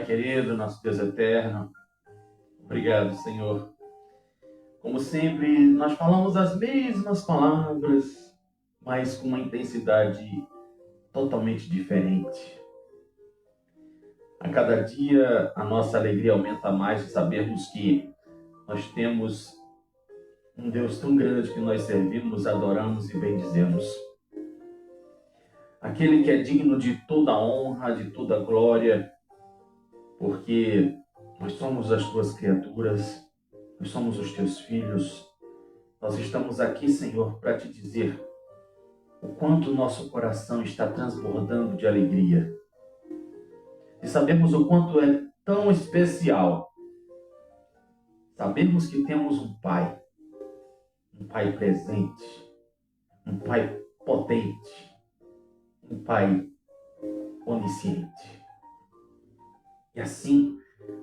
Pai querido, nosso Deus eterno, obrigado, Senhor. Como sempre, nós falamos as mesmas palavras, mas com uma intensidade totalmente diferente. A cada dia, a nossa alegria aumenta mais de sabermos que nós temos um Deus tão grande que nós servimos, adoramos e bendizemos. Aquele que é digno de toda honra, de toda glória, porque nós somos as tuas criaturas, nós somos os teus filhos. Nós estamos aqui, Senhor, para te dizer o quanto o nosso coração está transbordando de alegria. E sabemos o quanto é tão especial sabermos que temos um Pai presente, um Pai potente, um Pai onisciente. E assim,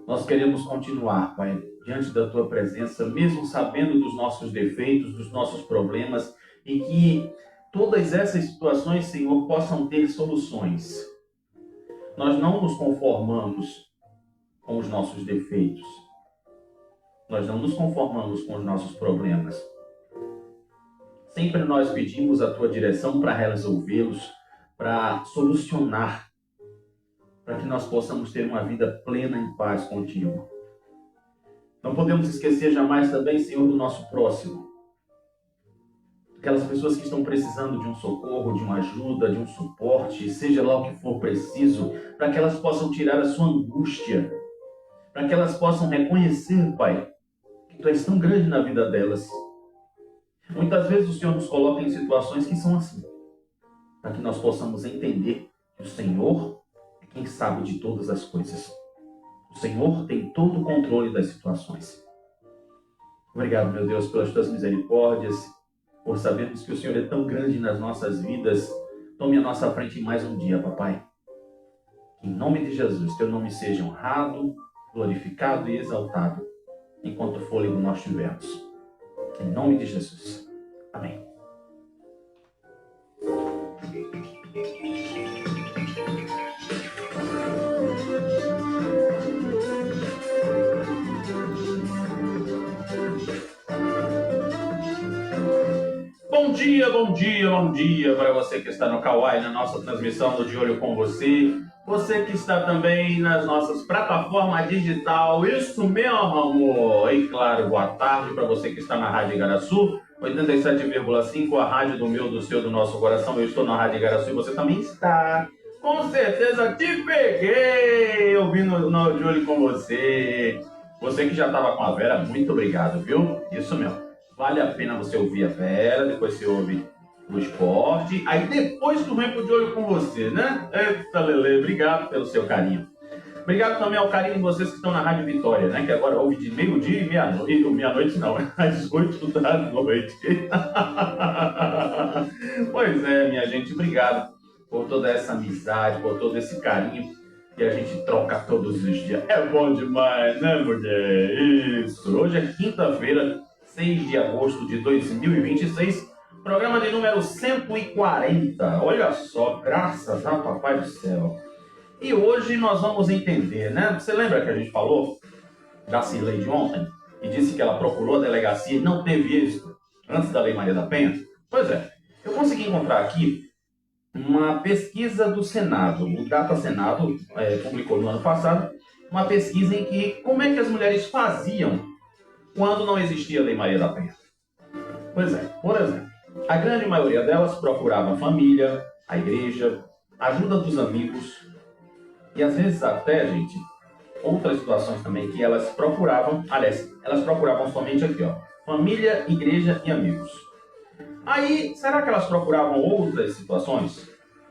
nós queremos continuar, Pai, diante da Tua presença, mesmo sabendo dos nossos defeitos, dos nossos problemas, e que todas essas situações, Senhor, possam ter soluções. Nós não nos conformamos com os nossos defeitos. Nós não nos conformamos com os nossos problemas. Sempre nós pedimos a Tua direção para resolvê-los, para solucionar, para que nós possamos ter uma vida plena em paz contigo. Não podemos esquecer jamais também, Senhor, do nosso próximo. Aquelas pessoas que estão precisando de um socorro, de uma ajuda, de um suporte, seja lá o que for preciso, para que elas possam tirar a sua angústia, para que elas possam reconhecer, Pai, que Tu és tão grande na vida delas. Muitas vezes o Senhor nos coloca em situações que são assim, para que nós possamos entender que o Senhor é quem sabe de todas as coisas. O Senhor tem todo o controle das situações. Obrigado, meu Deus, pelas Tuas misericórdias, por sabermos que o Senhor é tão grande nas nossas vidas. Tome a nossa frente em mais um dia, papai. Em nome de Jesus, Teu nome seja honrado, glorificado e exaltado, enquanto fôlego nós tivermos. Em nome de Jesus. Amém. Bom dia para você que está no Kawai, na nossa transmissão do De Olho com Você. Você que está também nas nossas plataformas digital, isso mesmo, amor. E claro, boa tarde para você que está na Rádio Igaraçu, 87,5, a rádio do meu, do seu, do nosso coração. Eu estou na Rádio Igaraçu e você também está. Com certeza te peguei ouvindo no De Olho com Você. Você que já estava com a Vera, muito obrigado, viu? Isso mesmo. Vale a pena você ouvir a Vera, depois você ouve no esporte, aí depois tu vem pro De Olho com Você, né? Eita, Lelê, obrigado pelo seu carinho. Obrigado também ao carinho de vocês que estão na Rádio Vitória, né? Que agora ouve de meio-dia e meia-noite, meia-noite não, às 8 da noite. Pois é, minha gente, obrigado por toda essa amizade, por todo esse carinho que a gente troca todos os dias. É bom demais, né, mulher? Isso. Hoje é quinta-feira, 6 de agosto de 2026, programa de número 140. Olha só, graças a Papai do Céu. E hoje nós vamos entender, né? Você lembra que a gente falou da Cirlei de ontem e disse que ela procurou a delegacia e não teve êxito antes da Lei Maria da Penha? Pois é, eu consegui encontrar aqui uma pesquisa do Senado. O Data Senado publicou no ano passado uma pesquisa em que como é que as mulheres faziam quando não existia a Lei Maria da Penha. Pois é, por exemplo, a grande maioria delas procurava a família, a igreja, a ajuda dos amigos e às vezes até, gente, outras situações também que elas procuravam, aliás, elas procuravam somente aqui, ó, família, igreja e amigos. Aí, será que elas procuravam outras situações?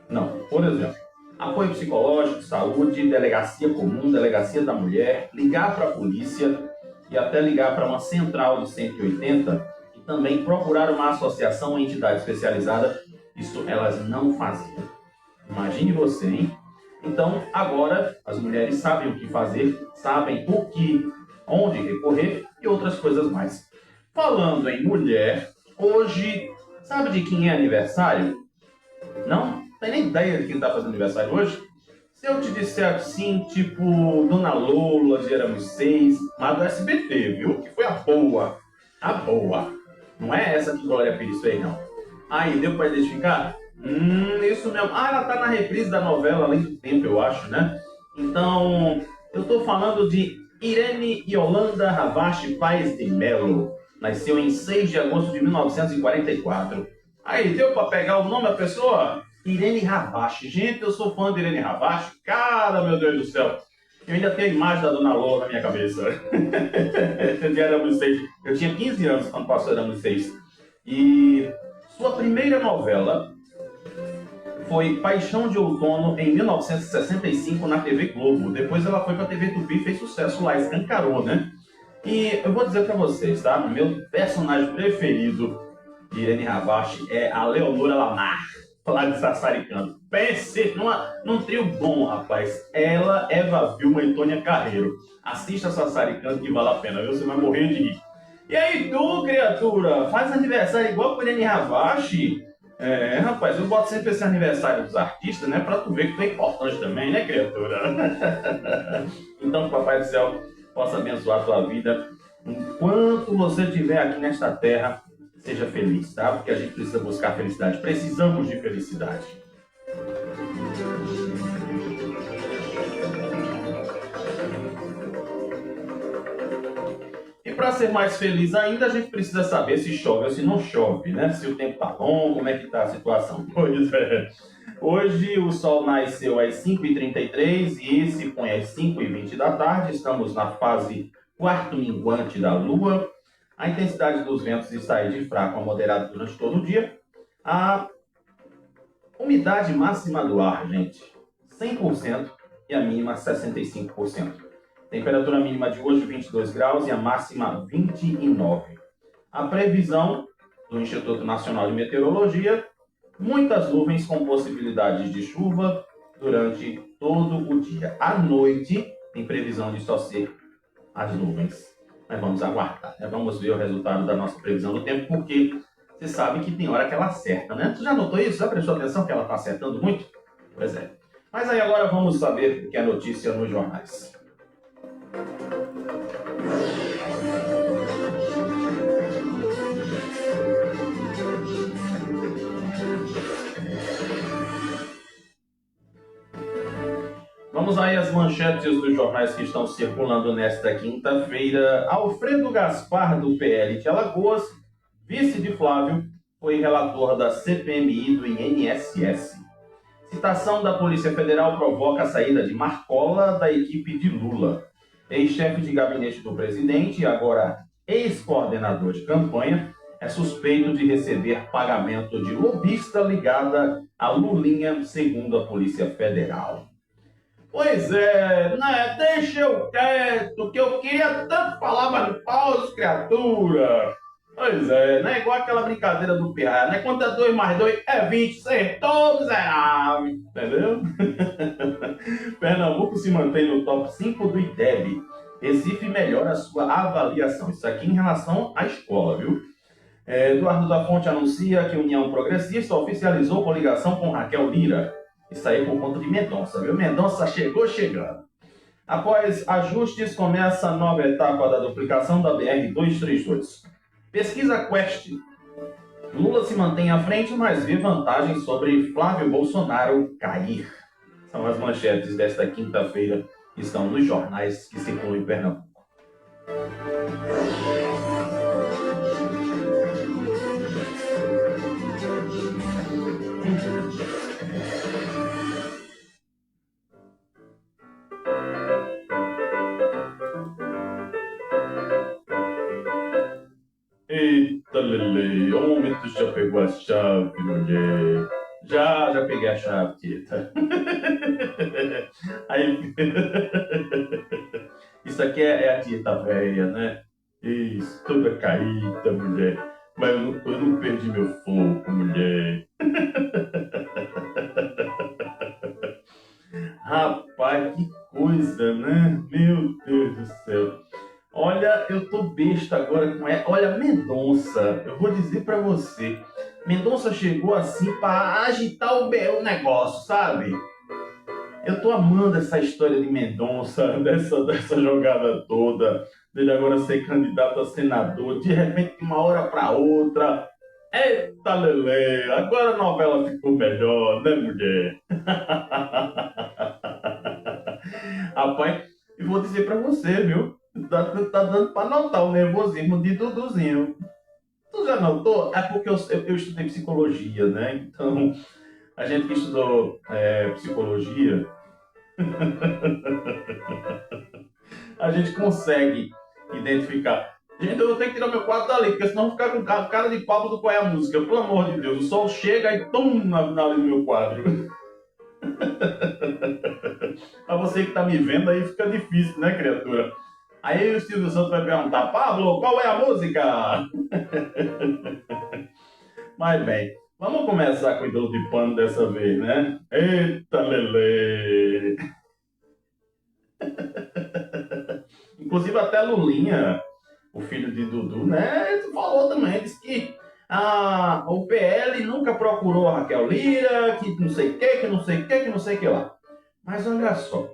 Não. Por exemplo, apoio psicológico, saúde, delegacia comum, delegacia da mulher, ligar para a polícia e até ligar para uma central de 180 e também procurar uma associação ou entidade especializada. Isso elas não faziam. Imagine você, hein? Então, agora as mulheres sabem o que fazer, sabem onde recorrer e outras coisas mais. Falando em mulher, hoje, sabe de quem é aniversário? Não? Tem nem ideia de quem está fazendo aniversário hoje? Se eu te disser assim, tipo Dona Lola de Éramos Seis, mas do SBT, viu? Que foi a boa. A boa. Não é essa que Glória Pires fez, não. Aí, deu pra identificar? Isso mesmo. Ah, ela tá na reprise da novela Além do Tempo, eu acho, né? Então, eu tô falando de Irene Yolanda Ravache Paes de Melo. Nasceu em 6 de agosto de 1944. Aí, deu pra pegar o nome da pessoa? Irene Ravache. Gente, eu sou fã de Irene Ravache. Cara, meu Deus do céu. Eu ainda tenho a imagem da Dona Lola na minha cabeça. De Éramos Seis. Eu tinha 15 anos quando passou Éramos Seis. E sua primeira novela foi Paixão de Outono, em 1965, na TV Globo. Depois ela foi para a TV Tupi e fez sucesso lá, escancarou, né? E eu vou dizer para vocês, tá? Meu personagem preferido de Irene Ravache é a Leonora Lamar, lá de Sassaricando. Pense num trio bom, rapaz. Ela, Eva Vilma e Tônia Carreiro. Assista Sassaricando que vale a pena, viu? Você vai morrer de rir. E aí tu, criatura, faz aniversário igual com Irene Ravache? É, rapaz, eu boto sempre esse aniversário dos artistas, né? Pra tu ver que tu é importante também, né, criatura? Então, que o Papai do Céu possa abençoar a tua vida. Enquanto você estiver aqui nesta terra, seja feliz, tá? Porque a gente precisa buscar felicidade. Precisamos de felicidade. E para ser mais feliz ainda, a gente precisa saber se chove ou se não chove, né? Se o tempo tá bom, como é que tá a situação. Pois é. Hoje o sol nasceu às 5h33 e se põe às 5h20 da tarde. Estamos na fase quarto minguante da lua. A intensidade dos ventos está aí de fraco a moderado durante todo o dia. A umidade máxima do ar, gente, 100% e a mínima 65%. Temperatura mínima de hoje 22 graus e a máxima 29. A previsão do Instituto Nacional de Meteorologia, muitas nuvens com possibilidades de chuva durante todo o dia. À noite tem previsão de só ser as nuvens. Mas vamos aguardar, né? Vamos ver o resultado da nossa previsão do tempo, porque você sabe que tem hora que ela acerta, né? Tu já notou isso? Já prestou atenção que ela está acertando muito? Pois é. Mas aí agora vamos saber o que é notícia nos jornais. Vamos aí às manchetes dos jornais que estão circulando nesta quinta-feira. Alfredo Gaspar, do PL de Alagoas, vice de Flávio, foi relator da CPMI do INSS. Citação da Polícia Federal provoca a saída de Marcola da equipe de Lula. Ex-chefe de gabinete do presidente e agora ex-coordenador de campanha é suspeito de receber pagamento de lobista ligada a Lulinha, segundo a Polícia Federal. Pois é, né? Deixa eu quieto, que eu queria tanto falar, mas não pausa, criatura. Pois é, não é igual aquela brincadeira do Pirraia, né? Quanto é 2 mais 2 é 20, acertou, miserável. Entendeu? Pernambuco se mantém no top 5 do IDEB. Recife melhora a sua avaliação. Isso aqui em relação à escola, viu? Eduardo da Fonte anuncia que a União Progressista oficializou coligação com Raquel Lira. Isso aí por conta de Mendonça, viu? Mendonça chegou chegando. Após ajustes, começa a nova etapa da duplicação da BR-232. Pesquisa Quest. Lula se mantém à frente, mas vê vantagem sobre Flávio Bolsonaro cair. São as manchetes desta quinta-feira que estão nos jornais que circulam em Pernambuco. Eita, Lele, homem, tu já pegou a chave, mulher? Já peguei a chave, Tita. Aí, isso aqui é a Tita velha, né? Isso, toda caída, mulher. Mas eu não perdi meu foco, mulher. Rapaz, que coisa, né? Meu Deus do céu. Olha, eu tô besta agora com ela. Olha, Mendonça, eu vou dizer pra você. Mendonça chegou assim pra agitar o negócio, sabe? Eu tô amando essa história de Mendonça, dessa jogada toda, dele agora ser candidato a senador, de repente de uma hora para outra. Eita, Lele, agora a novela ficou melhor, né, mulher? Rapaz, e vou dizer para você, viu? Tá dando para notar o nervosismo de Duduzinho. Tu já notou? É porque eu estudei psicologia, né? Então, a gente que estudou psicologia, a gente consegue identificar. Gente, eu tenho que tirar meu quadro dali, porque senão eu vou ficar com cara de pau do qual é a música. Pelo amor de Deus, o sol chega e tum ali no meu quadro. Pra você que tá me vendo aí fica difícil, né, criatura? Aí o Silvio Santos vai perguntar, Pablo, qual é a música? Mas bem, vamos começar com o ídolo de pano dessa vez, né? Eita, Lelê! Inclusive até Lulinha, o filho de Dudu, né? Falou também, disse que o PL nunca procurou a Raquel Lira, que não sei o que, que não sei o que, que não sei o que lá. Mas olha só,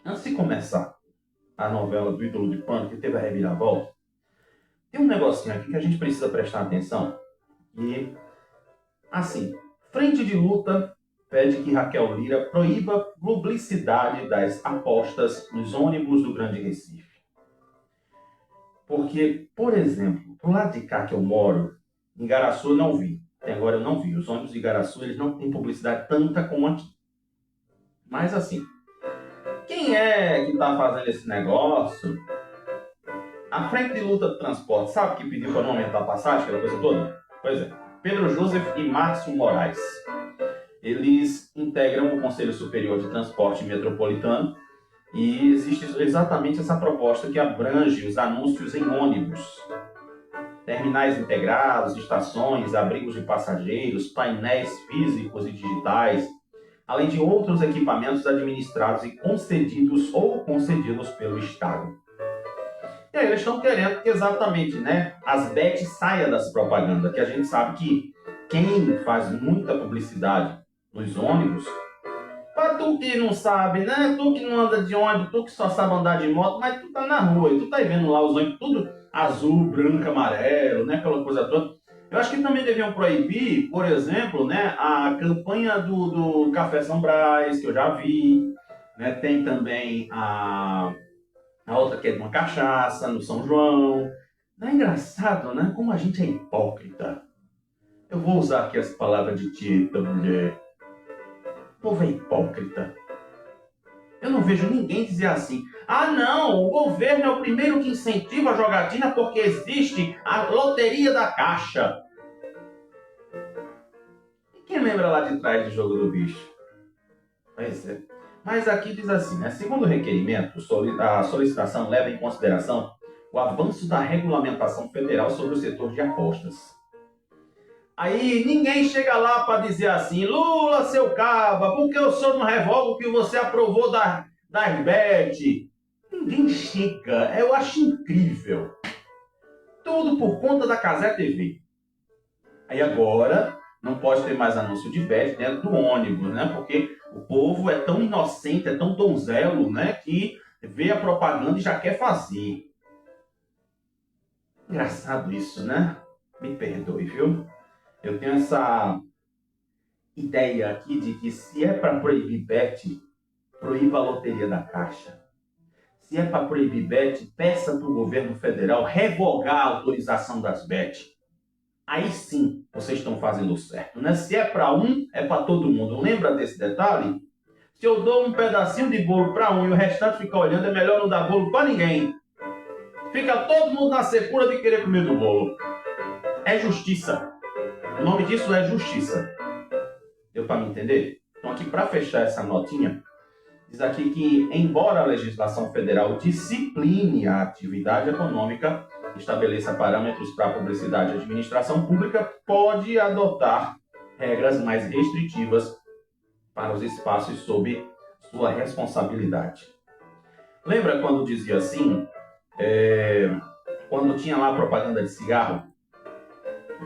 antes de começar a novela do ídolo de pano, que teve a reviravolta, tem um negocinho aqui que a gente precisa prestar atenção. E, assim, frente de luta pede que Raquel Lira proíba publicidade das apostas nos ônibus do Grande Recife. Porque, por exemplo, pro lado de cá que eu moro, em Igaraçu eu não vi. Até agora eu não vi. Os ônibus de Igaraçu, eles não têm publicidade tanta como aqui. Mas assim, quem é que tá fazendo esse negócio? A frente de luta do transporte, sabe que pediu para não aumentar a passagem, aquela coisa toda? Pois é, Pedro Joseph e Márcio Moraes. Eles integram o Conselho Superior de Transporte Metropolitano e existe exatamente essa proposta que abrange os anúncios em ônibus. Terminais integrados, estações, abrigos de passageiros, painéis físicos e digitais, além de outros equipamentos administrados e concedidos ou concedidos pelo Estado. E aí eles estão querendo que exatamente, né, as bets saiam das propagandas, que a gente sabe que quem faz muita publicidade nos ônibus, para tu que não sabe, né, tu que não anda de ônibus, tu que só sabe andar de moto, mas tu tá na rua e tu tá vendo lá os ônibus tudo azul, branco, amarelo, né, aquela coisa toda. Eu acho que também deviam proibir, por exemplo, né, a campanha do Café São Brás, que eu já vi, né, tem também a outra que é de uma cachaça, no São João. Não é engraçado, né? Como a gente é hipócrita. Eu vou usar aqui as palavras de Tita, mulher. O povo é hipócrita. Eu não vejo ninguém dizer assim, ah não, o governo é o primeiro que incentiva a jogatina porque existe a loteria da Caixa. E quem lembra lá de trás do jogo do bicho? Pois é. Mas aqui diz assim, né? Segundo o requerimento, a solicitação leva em consideração o avanço da regulamentação federal sobre o setor de apostas. Aí ninguém chega lá para dizer assim, Lula, seu caba, porque o senhor não revoga o que você aprovou das bet? Ninguém chega. Eu acho incrível. Tudo por conta da Cazé TV. Aí agora não pode ter mais anúncio de bet dentro do ônibus, né? Porque o povo é tão inocente, é tão donzelo, né? Que vê a propaganda e já quer fazer. Engraçado isso, né? Me perdoe, viu? Eu tenho essa ideia aqui de que se é para proibir bet, proíba a loteria da Caixa. Se é para proibir bet, peça para o governo federal revogar a autorização das bet. Aí sim, vocês estão fazendo certo, né? Se é para um, é para todo mundo. Lembra desse detalhe? Se eu dou um pedacinho de bolo para um e o restante fica olhando, é melhor não dar bolo para ninguém. Fica todo mundo na secura de querer comer do bolo. É justiça. O nome disso é justiça. Deu para me entender? Então aqui, para fechar essa notinha, diz aqui que, embora a legislação federal discipline a atividade econômica, estabeleça parâmetros para a publicidade e administração pública, pode adotar regras mais restritivas para os espaços sob sua responsabilidade. Lembra quando dizia assim, quando tinha lá a propaganda de cigarro?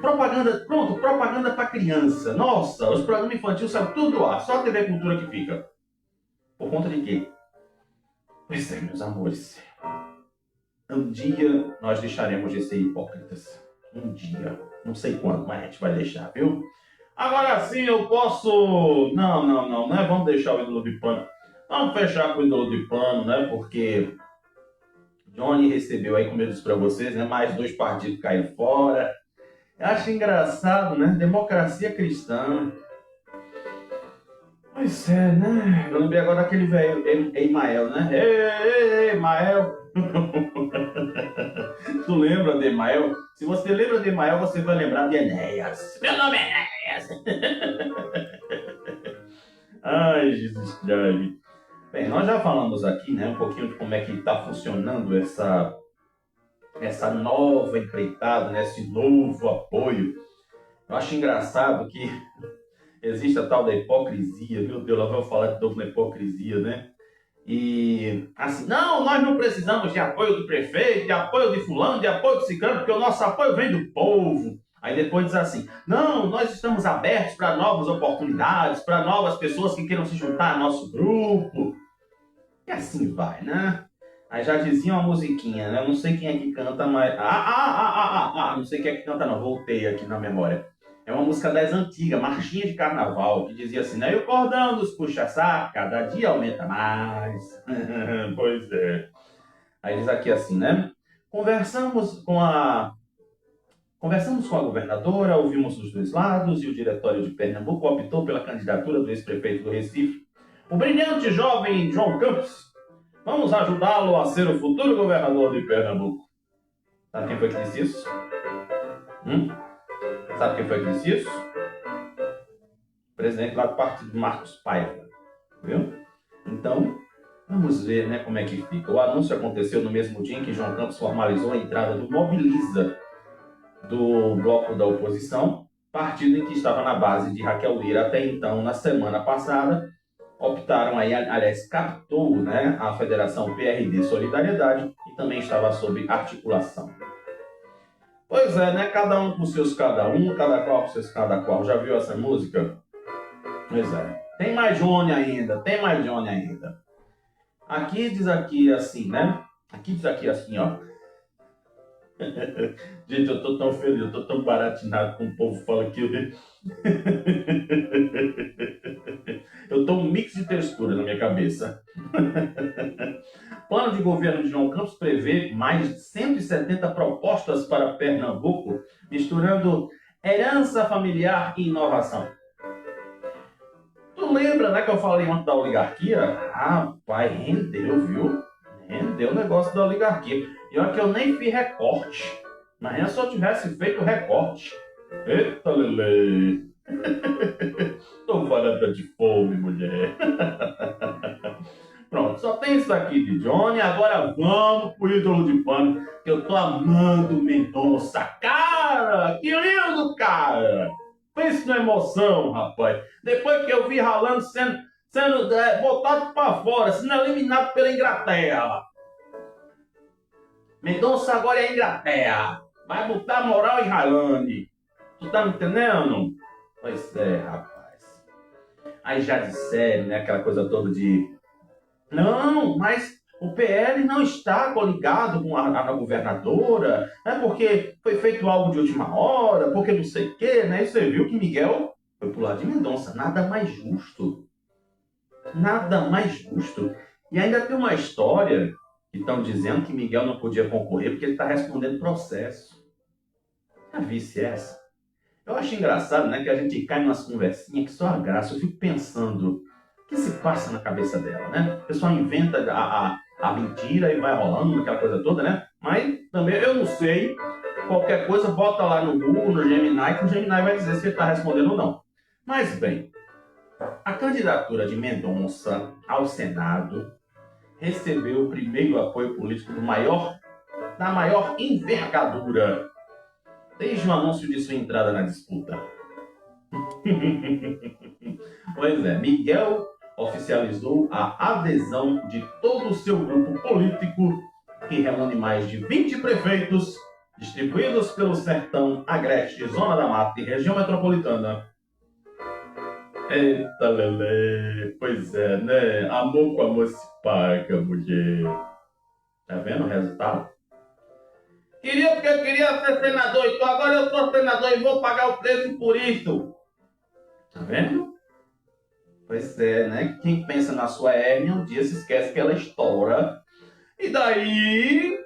Propaganda para criança. Nossa, os programas infantis saem tudo lá, só a TV Cultura que fica. Por conta de quê? Pois é, meus amores. Um dia nós deixaremos de ser hipócritas. Um dia. Não sei quando, mas a gente vai deixar, viu? Agora sim eu posso... Não, né? Vamos deixar o ídolo de pano. Vamos fechar com o ídolo de pano, né? Porque Johnny recebeu aí, como eu disse pra vocês, né? Mais 2 partidos caíram fora. Eu acho engraçado, né? Democracia cristã. Pois é, né? Eu lembrei agora daquele velho, Emael, né? Ei, Emael! Tu lembra de Emael? Se você lembra de Emael, você vai lembrar de Enéas. Meu nome é Enéas! Ai, Jesus Cristo. Bem, nós já falamos aqui, né, um pouquinho de como é que está funcionando essa nova empreitada, né, esse novo apoio. Eu acho engraçado que existe a tal da hipocrisia, meu Deus, lá vou falar de novo na hipocrisia, né? E assim, não, nós não precisamos de apoio do prefeito, de apoio de fulano, de apoio do ciclano, porque o nosso apoio vem do povo. Aí depois diz assim, não, nós estamos abertos para novas oportunidades, para novas pessoas que queiram se juntar ao nosso grupo. E assim vai, né? Aí já dizia uma musiquinha, né? Eu não sei quem é que canta, mas... não sei quem é que canta não, voltei aqui na memória. É uma música das antigas, marchinha de carnaval, que dizia assim, né? E o cordão dos puxa-saco, cada dia aumenta mais. Pois é. Aí diz aqui assim, né? Conversamos com a governadora, ouvimos os 2 lados e o diretório de Pernambuco optou pela candidatura do ex-prefeito do Recife, o brilhante jovem João Campos. Vamos ajudá-lo a ser o futuro governador de Pernambuco. Sabe quem foi que disse isso? Sabe quem foi que disse isso? O presidente lá do partido, Marcos Paiva. Viu? Então, vamos ver, né, como é que fica. O anúncio aconteceu no mesmo dia em que João Campos formalizou a entrada do Mobiliza do bloco da oposição, partido em que estava na base de Raquel Lira até então, na semana passada. Optaram aí, aliás, captou, né, a Federação PRD Solidariedade e também estava sob articulação. Pois é, né, cada um com seus cada um, cada qual com seus cada qual. Já viu essa música? Pois é. Tem mais Johnny ainda, tem mais Johnny ainda. Aqui diz aqui assim, né? Aqui diz aqui assim, ó. Gente, eu tô tão feliz, eu tô tão baratinado com o povo fala que eu tô um mix de textura na minha cabeça. Plano de governo de João Campos prevê mais de 170 propostas para Pernambuco, misturando herança familiar e inovação. Tu lembra, né, que eu falei antes da oligarquia? Rapaz, rendeu, viu? Rendeu o negócio da oligarquia. E olha que eu nem fiz recorte. Mas se eu tivesse feito recorte. Eita, Lele. Tô falando de fome, mulher. Pronto, só tem isso aqui de Johnny. Agora vamos pro ídolo de pano. Que eu tô amando Mendonça. Cara, que lindo, cara. Pense na emoção, rapaz. Depois que eu vi ralando, sendo botado para fora, sendo eliminado pela Inglaterra. Mendonça agora é Inglaterra. Vai botar moral em Haaland. Tu tá me entendendo? Pois é, rapaz. Aí já disseram, né, aquela coisa toda de... Não, mas o PL não está coligado com a governadora, né, porque foi feito algo de última hora, porque não sei o quê, né? E você viu que Miguel foi pro lado de Mendonça. Nada mais justo. Nada mais justo. E ainda tem uma história que estão dizendo que Miguel não podia concorrer porque ele está respondendo processo. Já visse essa? Eu acho engraçado, né, que a gente cai numas conversinhas que só a graça. Eu fico pensando, o que se passa na cabeça dela, né? O pessoal inventa a mentira e vai rolando, aquela coisa toda, né? Mas também eu não sei. Qualquer coisa, bota lá no Google, no Gemini, que o Gemini vai dizer se ele está respondendo ou não. Mas, bem, a candidatura de Mendonça ao Senado recebeu o primeiro apoio político da maior envergadura desde o anúncio de sua entrada na disputa. Pois é, Miguel oficializou a adesão de todo o seu grupo político, que reúne mais de 20 prefeitos, distribuídos pelo Sertão, Agreste, Zona da Mata e região metropolitana. Eita, Lelê. Pois é, né? Amor com amor se paga, mulher. Tá vendo o resultado? Queria porque eu queria ser senador, então agora eu sou senador e vou pagar o preço por isso. Tá vendo? Pois é, né? Quem pensa na sua hérnia, um dia se esquece que ela estoura. E daí,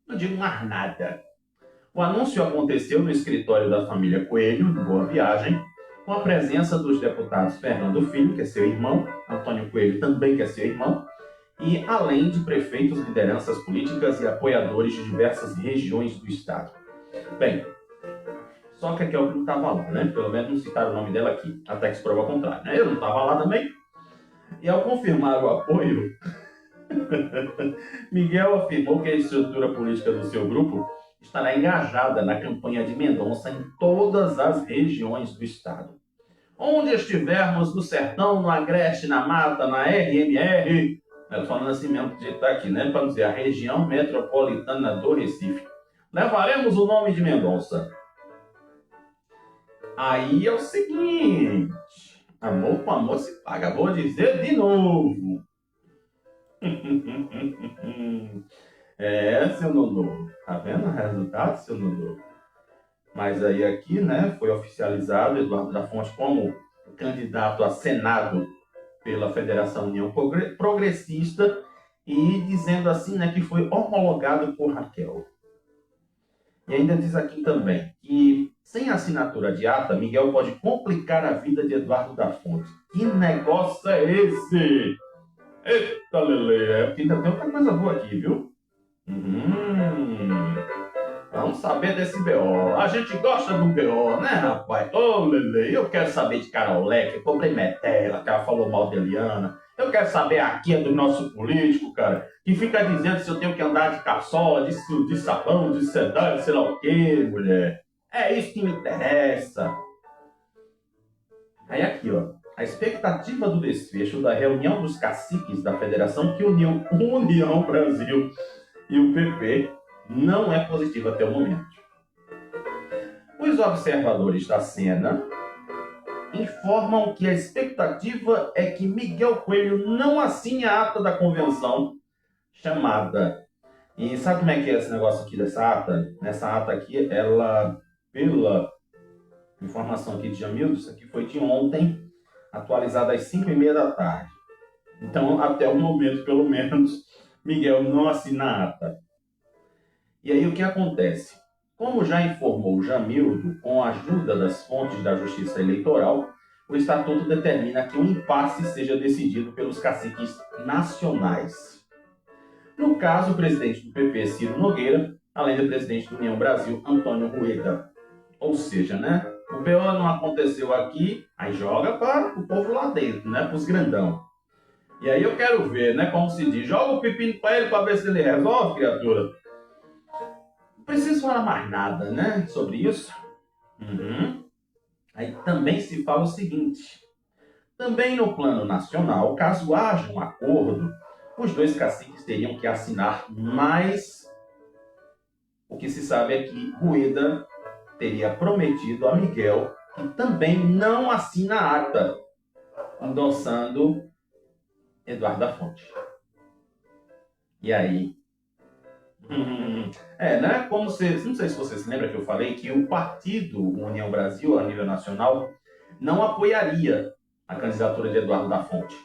não digo mais nada. O anúncio aconteceu no escritório da família Coelho, em Boa Viagem, com a presença dos deputados Fernando Filho, que é seu irmão, Antônio Coelho também, que é seu irmão, e além de prefeitos, lideranças políticas e apoiadores de diversas regiões do estado. Bem, só que a Kelvin não estava lá, né? Pelo menos não citaram o nome dela aqui, até que se prova o contrário, né? Eu não estava lá também. E ao confirmar o apoio, Miguel afirmou que a estrutura política do seu grupo estará engajada na campanha de Mendonça em todas as regiões do estado. Onde estivermos, no sertão, no agreste, na mata, na RMR, falando assim mesmo, que está aqui, né? Para dizer, a região metropolitana do Recife, levaremos o nome de Mendonça. Aí é o seguinte, amor com amor se paga, vou dizer de novo. É, seu Nonô, tá vendo o resultado, seu Nonô? Mas aí aqui, né, foi oficializado Eduardo da Fonte como candidato a Senado pela Federação União Progressista e dizendo assim, né, que foi homologado por Raquel. E ainda diz aqui também que, sem assinatura de ata, Miguel pode complicar a vida de Eduardo da Fonte. Que negócio é esse? Eita, Lelê, porque ainda tem outra coisa boa aqui, viu? Vamos saber desse BO. A gente gosta do BO, né, rapaz? Ô, Lelê, eu quero saber de Carol Leque, comprei Metela, que ela falou mal de Eliana. Eu quero saber aqui do nosso político, cara, que fica dizendo se eu tenho que andar de caçola, de sabão, de sedã, sei lá o quê, mulher. É isso que me interessa. Aí aqui, ó. A expectativa do desfecho da reunião dos caciques da federação que uniu União Brasil e o PP não é positiva até o momento. Os observadores da cena informam que a expectativa é que Miguel Coelho não assine a ata da convenção chamada. E sabe como é que é esse negócio aqui dessa ata? Nessa ata aqui, ela, pela informação aqui de Jamildo, isso aqui foi de ontem, atualizada às 5h30 da tarde. Então, até o momento, pelo menos, Miguel não assina a ata. E aí o que acontece? Como já informou Jamildo, com a ajuda das fontes da Justiça Eleitoral, o Estatuto determina que o impasse seja decidido pelos caciques nacionais. No caso, o presidente do PP, Ciro Nogueira, além do presidente do União Brasil, Antônio Rueda. Ou seja, né? O BO não aconteceu aqui, aí joga para o povo lá dentro, né? Para os grandão. E aí eu quero ver, né? Como se diz, joga o pepino para ele para ver se ele resolve, criatura. Não preciso falar mais nada, né? Sobre isso. Aí também se fala o seguinte. Também no plano nacional, caso haja um acordo, os dois caciques teriam que assinar, mas o que se sabe é que Rueda teria prometido a Miguel que também não assina a ata, endossando Eduardo da Fonte. E aí? Né? Como você, não sei se você se lembra que eu falei que o partido União Brasil, a nível nacional, não apoiaria a candidatura de Eduardo da Fonte.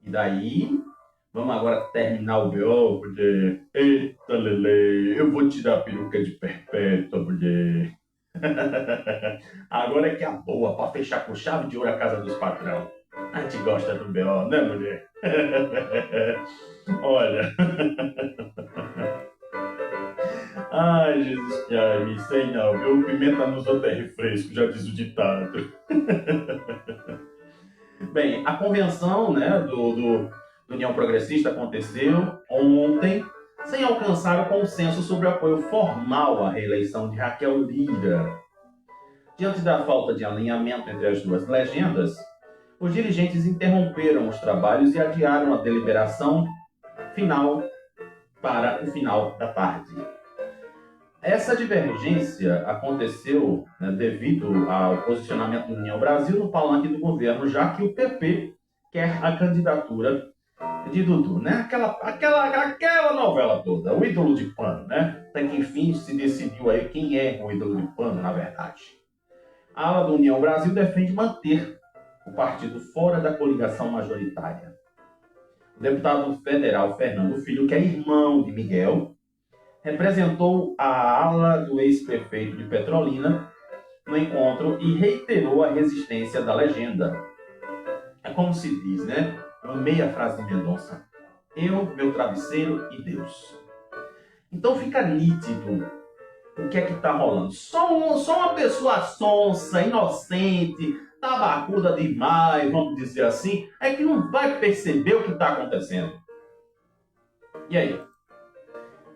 E daí, vamos agora terminar o BO, porque, eita, Lele, eu vou tirar a peruca de perpétua, mulher. Agora é que é a boa, para fechar com chave de ouro a casa dos patrão. A gente gosta do BO, né, mulher? Olha. Ai, Jesus, que ai, sei não, viu? Pimenta nos outros é refresco, já diz o ditado. Bem, a convenção, né, do União Progressista aconteceu ontem, sem alcançar o consenso sobre o apoio formal à reeleição de Raquel Lira. Diante da falta de alinhamento entre as duas legendas, os dirigentes interromperam os trabalhos e adiaram a deliberação final para o final da tarde. Essa divergência aconteceu, né, devido ao posicionamento do União Brasil no palanque do governo, já que o PP quer a candidatura de Dudu, né? Aquela novela toda, o ídolo de pano, né? Até que enfim se decidiu aí quem é o ídolo de pano, na verdade. A ala do União Brasil defende manter o partido fora da coligação majoritária. O deputado federal Fernando Filho, que é irmão de Miguel, representou a ala do ex-prefeito de Petrolina no encontro e reiterou a resistência da legenda. É como se diz, né? Amei a frase de Mendonça: eu, meu travesseiro e Deus. Então fica nítido o que é que está rolando. Só uma pessoa sonsa, inocente, tabacuda demais, vamos dizer assim, é que não vai perceber o que está acontecendo. E aí?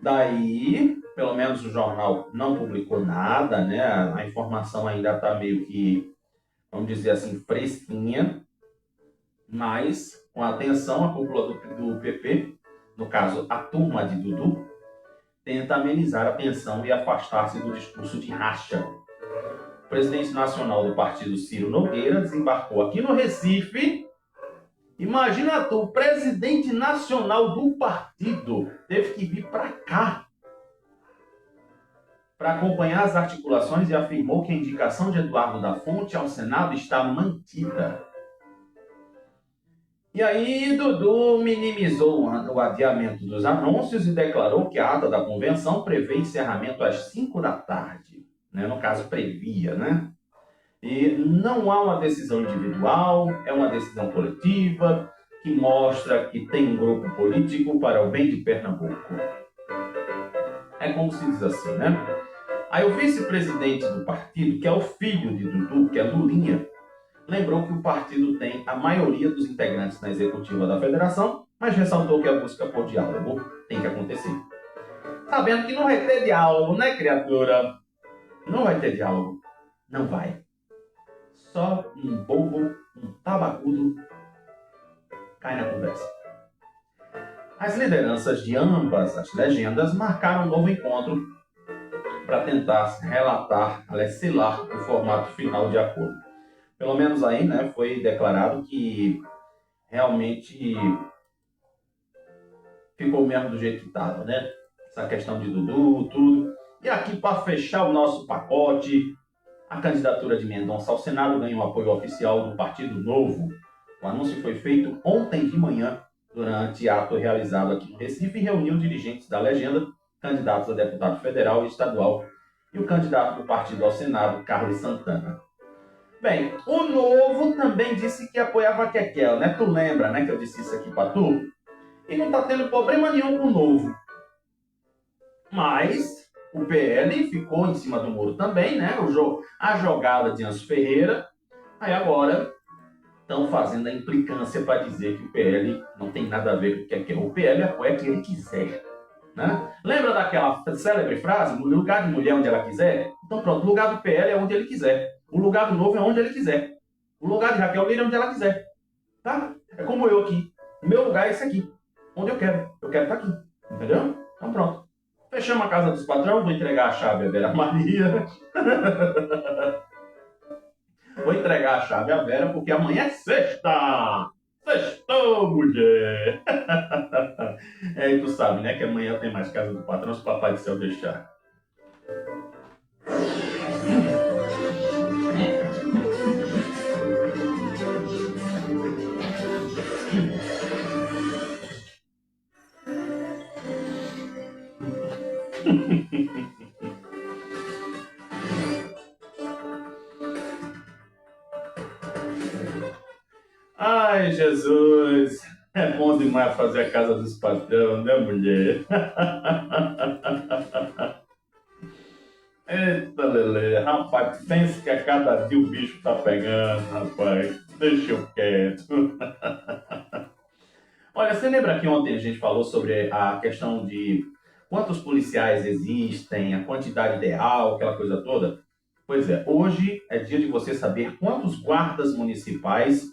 Daí, pelo menos o jornal não publicou nada, né? A informação ainda está meio que, vamos dizer assim, fresquinha, mas com atenção a cúpula do PP, no caso a turma de Dudu, tenta amenizar a tensão e afastar-se do discurso de racha. O presidente nacional do partido, Ciro Nogueira, desembarcou aqui no Recife. Imagina tu, o presidente nacional do partido teve que vir para cá para acompanhar as articulações e afirmou que a indicação de Eduardo da Fonte ao Senado está mantida. E aí Dudu minimizou o adiamento dos anúncios e declarou que a ata da convenção prevê encerramento às 5 da tarde. Né? No caso, previa, né? E não há uma decisão individual, é uma decisão coletiva que mostra que tem um grupo político para o bem de Pernambuco. É como se diz assim, né? Aí o vice-presidente do partido, que é o filho de Dudu, que é Lulinha, lembrou que o partido tem a maioria dos integrantes na executiva da federação, mas ressaltou que a busca por diálogo tem que acontecer. Sabendo que não vai ter diálogo, né, criatura? Não vai ter diálogo. Não vai. Só um bobo, um tabacudo, cai na conversa. As lideranças de ambas as legendas marcaram um novo encontro para tentar relatar, selar o formato final de acordo. Pelo menos aí, né, foi declarado que realmente ficou mesmo do jeito que estava, né? Essa questão de Dudu, tudo. E aqui, para fechar o nosso pacote, a candidatura de Mendonça ao Senado ganhou apoio oficial do Partido Novo. O anúncio foi feito ontem de manhã, durante ato realizado aqui no Recife, e reuniu dirigentes da legenda, candidatos a deputado federal e estadual, e o candidato do partido ao Senado, Carlos Santana. Bem, o Novo também disse que apoiava a Kekel, né? Tu lembra, né, que eu disse isso aqui pra tu? E não tá tendo problema nenhum com o Novo. Mas o PL ficou em cima do muro também, né? A jogada de Anso Ferreira. Aí agora estão fazendo a implicância para dizer que o PL não tem nada a ver com o que é. O PL apoia quem ele quiser. Né? Lembra daquela célebre frase? O lugar de mulher onde ela quiser? Então pronto, o lugar do PL é onde ele quiser. O lugar do Novo é onde ele quiser. O lugar de Raquel Lira é onde ela quiser. Tá? É como eu aqui. O meu lugar é esse aqui. Onde eu quero. Eu quero estar aqui. Entendeu? Então pronto. Fechamos a casa dos patrões. Vou entregar a chave à Vera Maria. Vou entregar a chave à Vera porque amanhã é sexta. Sextou, mulher. É, e tu sabe, né? Que amanhã tem mais casa do patrão se o Papai do Céu deixar. Ai, Jesus, é bom demais fazer a casa dos patrão, né, mulher? Eita, Lelê, rapaz, pensa que a cada dia o bicho tá pegando, rapaz. Deixa eu quieto. Olha, você lembra que ontem a gente falou sobre a questão de quantos policiais existem, a quantidade ideal, aquela coisa toda? Pois é, hoje é dia de você saber quantos guardas municipais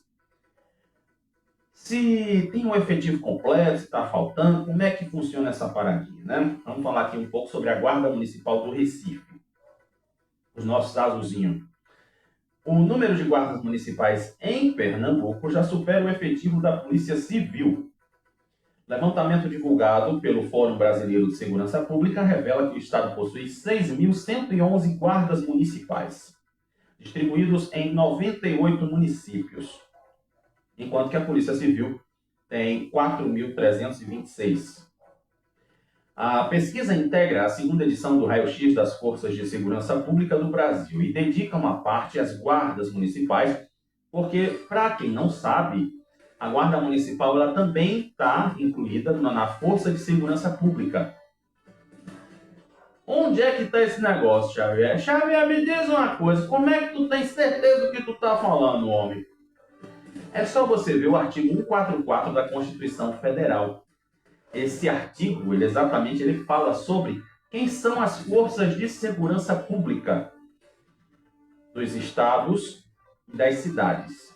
Se tem um efetivo completo, se está faltando, como é que funciona essa paradinha, né? Vamos falar aqui um pouco sobre a Guarda Municipal do Recife, os nossos azulzinhos. O número de guardas municipais em Pernambuco já supera o efetivo da Polícia Civil. Levantamento divulgado pelo Fórum Brasileiro de Segurança Pública revela que o Estado possui 6.111 guardas municipais, distribuídos em 98 municípios, enquanto que a Polícia Civil tem 4.326. A pesquisa integra a segunda edição do Raio-X das Forças de Segurança Pública do Brasil e dedica uma parte às guardas municipais, porque, para quem não sabe, a Guarda Municipal ela também está incluída na Força de Segurança Pública. Onde é que está esse negócio, Xavier? Xavier, me diz uma coisa, como é que tu tem certeza do que tu está falando, homem? É só você ver o artigo 144 da Constituição Federal. Esse artigo, ele fala sobre quem são as forças de segurança pública dos estados e das cidades.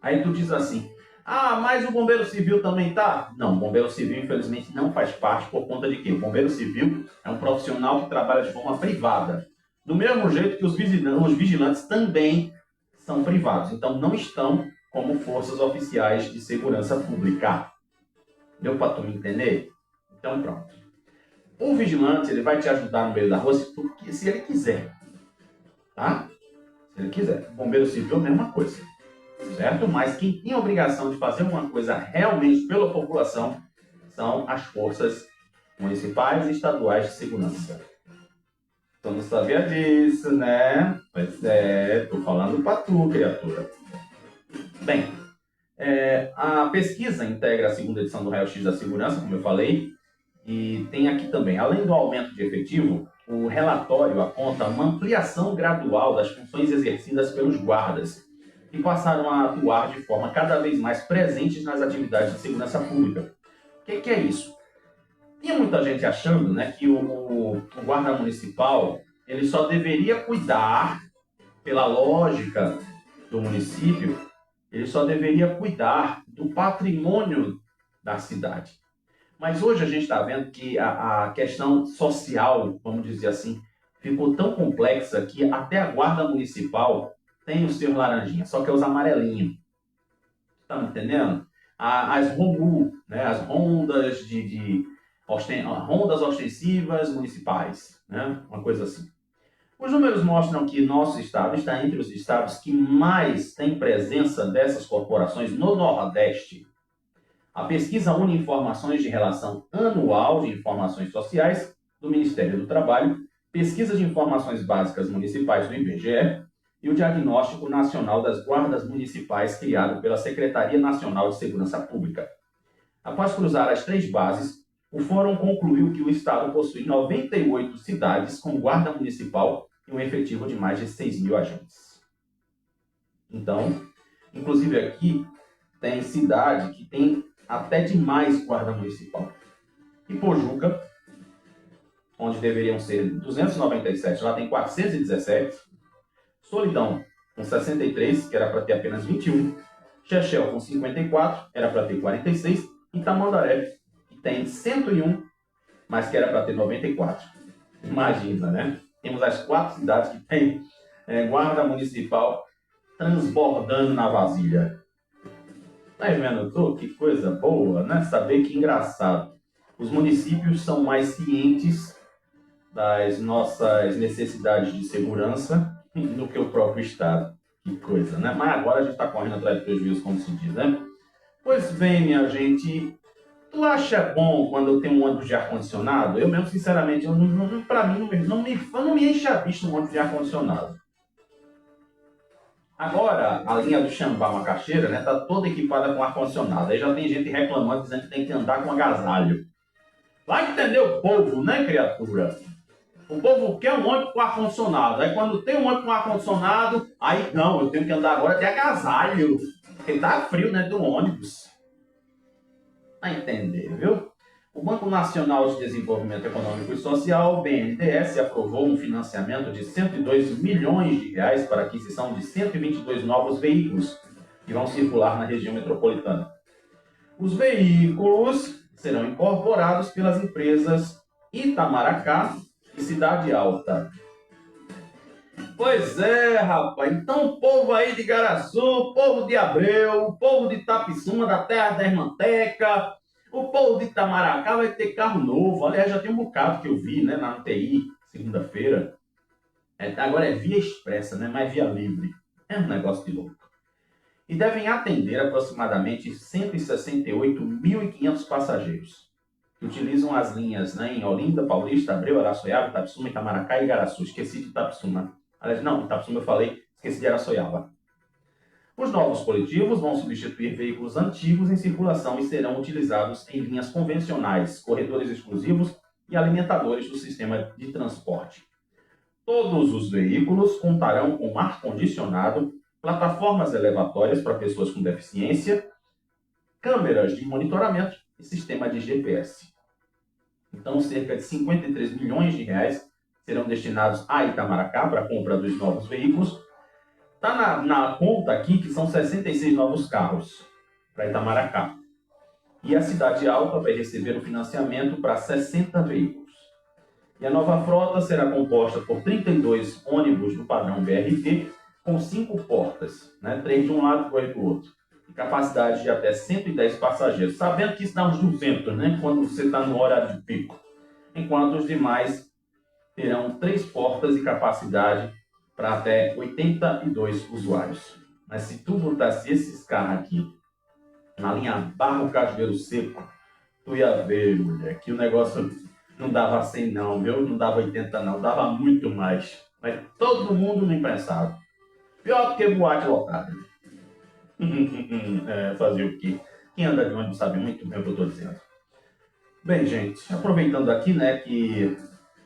Aí tu diz assim, mas o Bombeiro Civil também tá? Não, o Bombeiro Civil, infelizmente, não faz parte por conta de quê? O Bombeiro Civil é um profissional que trabalha de forma privada. Do mesmo jeito que os vigilantes também são privados. Então, não estão como forças oficiais de segurança pública. Deu para tu me entender? Então, pronto. O vigilante, ele vai te ajudar no meio da rua se ele quiser. Tá? Se ele quiser. O Bombeiro Civil, mesma coisa. Certo? Mas quem tem a obrigação de fazer uma coisa realmente pela população são as forças municipais e estaduais de segurança. Tu não sabia disso, né? Pois é, tô falando pra tu, criatura. Bem, a pesquisa integra a segunda edição do Raio-X da Segurança, como eu falei, e tem aqui também, além do aumento de efetivo, o relatório aponta uma ampliação gradual das funções exercidas pelos guardas, que passaram a atuar de forma cada vez mais presentes nas atividades de segurança pública. O que é isso? Tinha muita gente achando, né, que o guarda municipal ele só deveria cuidar, pela lógica do município, ele só deveria cuidar do patrimônio da cidade. Mas hoje a gente está vendo que a questão social, vamos dizer assim, ficou tão complexa que até a guarda municipal tem os seus laranjinhas, só que é os amarelinhos. Tá me entendendo? As ROMU, né? As rondas rondas ostensivas municipais, né? Uma coisa assim. Os números mostram que nosso estado está entre os estados que mais têm presença dessas corporações no Nordeste. A pesquisa une informações de relação anual de informações sociais do Ministério do Trabalho, pesquisa de informações básicas municipais do IBGE e o Diagnóstico Nacional das Guardas Municipais criado pela Secretaria Nacional de Segurança Pública. Após cruzar as três bases, o Fórum concluiu que o Estado possui 98 cidades com guarda municipal e um efetivo de mais de 6.000 agentes. Então, inclusive aqui, tem cidade que tem até demais guarda municipal. Ipojuca, onde deveriam ser 297, lá tem 417. Solidão, com 63, que era para ter apenas 21. Chechel, com 54, era para ter 46. E Tamandaré, que tem 101, mas que era para ter 94. Imagina, né? Temos as 4 cidades que tem guarda municipal transbordando na vasilha. Tá vendo tu? Que coisa boa, né? Saber que engraçado. Os municípios são mais cientes das nossas necessidades de segurança do que o próprio Estado. Que coisa, né? Mas agora a gente está correndo atrás de prejuízo, como se diz, né? Pois bem, minha gente, tu acha bom quando eu tenho um ônibus de ar-condicionado? Eu mesmo, sinceramente, para mim, não me enche a vista um ônibus de ar-condicionado. Agora, a linha do Xambá Macaxeira, né, tá toda equipada com ar-condicionado. Aí já tem gente reclamando, dizendo que tem que andar com agasalho. Vai entender o povo, né, criatura? O povo quer um ônibus com ar-condicionado. Aí quando tem um ônibus com ar-condicionado, aí não, eu tenho que andar agora de agasalho. Porque tá frio, né, do ônibus. Vai entender, viu? O Banco Nacional de Desenvolvimento Econômico e Social, BNDES, aprovou um financiamento de R$ 102 milhões para a aquisição de 122 novos veículos, que vão circular na região metropolitana. Os veículos serão incorporados pelas empresas Itamaracá e Cidade Alta. Pois é, rapaz. Então o povo aí de Igaraçu, o povo de Abreu, o povo de Itapissuma, da Terra da Irmanteca, o povo de Itamaracá vai ter carro novo. Aliás, já tem um bocado que eu vi, né, na UTI, segunda-feira. Agora é via expressa, né, mas via livre. É um negócio de louco. E devem atender aproximadamente 168.500 passageiros, que utilizam as linhas, né, em Olinda, Paulista, Abreu, Araçoiaba, Itapissuma, Itamaracá e Igaraçu. Esqueci de Itapissuma. Aliás, não, Itapissuma eu falei, esqueci de Araçoiaba. Os novos coletivos vão substituir veículos antigos em circulação e serão utilizados em linhas convencionais, corredores exclusivos e alimentadores do sistema de transporte. Todos os veículos contarão com ar-condicionado, plataformas elevatórias para pessoas com deficiência, câmeras de monitoramento e sistema de GPS. Então, cerca de 53 milhões de reais serão destinados a Itamaracá para a compra dos novos veículos. Está na conta aqui que são 66 novos carros para Itamaracá. E a Cidade Alta vai receber o financiamento para 60 veículos. E a nova frota será composta por 32 ônibus do padrão BRT com 5 portas, né? 3 de um lado e 2 do outro. E capacidade de até 110 passageiros. Sabendo que isso dá uns 200, né? Quando você está no horário de pico. Enquanto os demais terão 3 portas e capacidade para até 82 usuários. Mas se tu botasse esses carros aqui na linha Barro Cajueiro Seco, tu ia ver, mulher, que o negócio não dava 100 não, viu? Não dava 80 não, dava muito mais. Mas todo mundo nem pensava. Pior do que boate lotada. Fazer o quê? Quem anda de ônibus sabe muito bem o que eu estou dizendo. Bem, gente, aproveitando aqui, né, que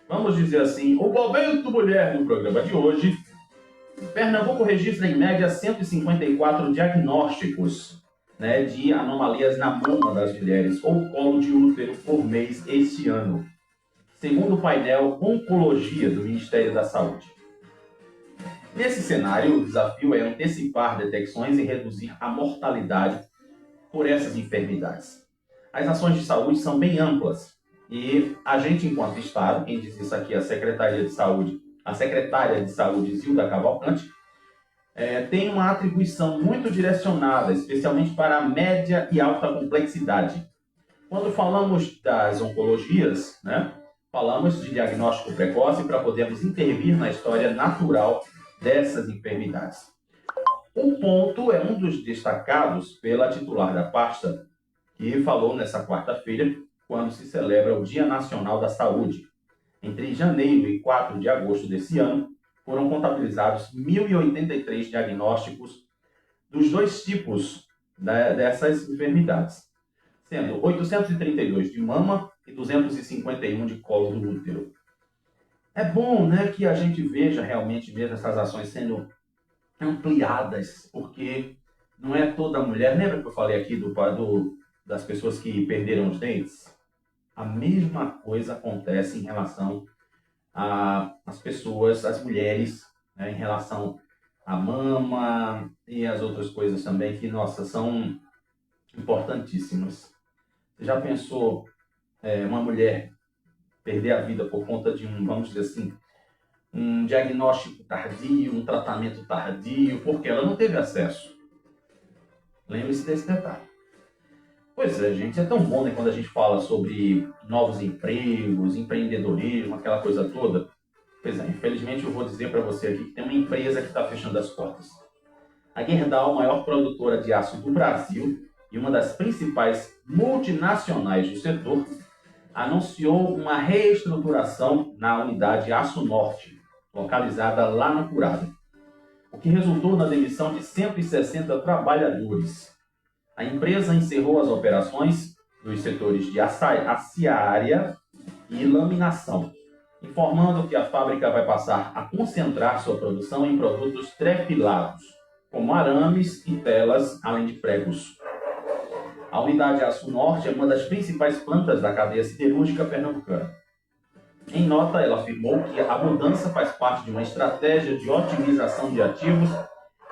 vamos dizer assim, o momento mulher no programa de hoje, Pernambuco registra em média 154 diagnósticos, né, de anomalias na mama das mulheres ou colo de útero por mês este ano, segundo o painel Oncologia do Ministério da Saúde. Nesse cenário, o desafio é antecipar detecções e reduzir a mortalidade por essas enfermidades. As ações de saúde são bem amplas e a gente, enquanto Estado, quem diz isso aqui é a secretária de Saúde Zilda Cavalcante, tem uma atribuição muito direcionada, especialmente para a média e alta complexidade. Quando falamos das oncologias, né, falamos de diagnóstico precoce para podermos intervir na história natural dessas enfermidades. O ponto é um dos destacados pela titular da pasta, que falou nessa quarta-feira, quando se celebra o Dia Nacional da Saúde. Entre janeiro e 4 de agosto desse ano, foram contabilizados 1.083 diagnósticos dos 2 tipos dessas enfermidades, sendo 832 de mama e 251 de colo do útero. É bom, né, que a gente veja realmente mesmo essas ações sendo ampliadas, porque não é toda mulher. Lembra que eu falei aqui das pessoas que perderam os dentes? A mesma coisa acontece em relação às pessoas, às mulheres, né, em relação à mama e as outras coisas também que, nossa, são importantíssimas. Você já pensou uma mulher perder a vida por conta de vamos dizer assim, um diagnóstico tardio, um tratamento tardio, porque ela não teve acesso? Lembre-se desse detalhe. Pois é, gente, é tão bom, né, quando a gente fala sobre novos empregos, empreendedorismo, aquela coisa toda. Pois é, infelizmente eu vou dizer para você aqui que tem uma empresa que está fechando as portas. A Gerdau, maior produtora de aço do Brasil e uma das principais multinacionais do setor, anunciou uma reestruturação na unidade Aço Norte, localizada lá no Curado, o que resultou na demissão de 160 trabalhadores. A empresa encerrou as operações dos setores de aciária e laminação, informando que a fábrica vai passar a concentrar sua produção em produtos trefilados, como arames e telas, além de pregos. A unidade Aço Norte é uma das principais plantas da cadeia siderúrgica pernambucana. Em nota, ela afirmou que a mudança faz parte de uma estratégia de otimização de ativos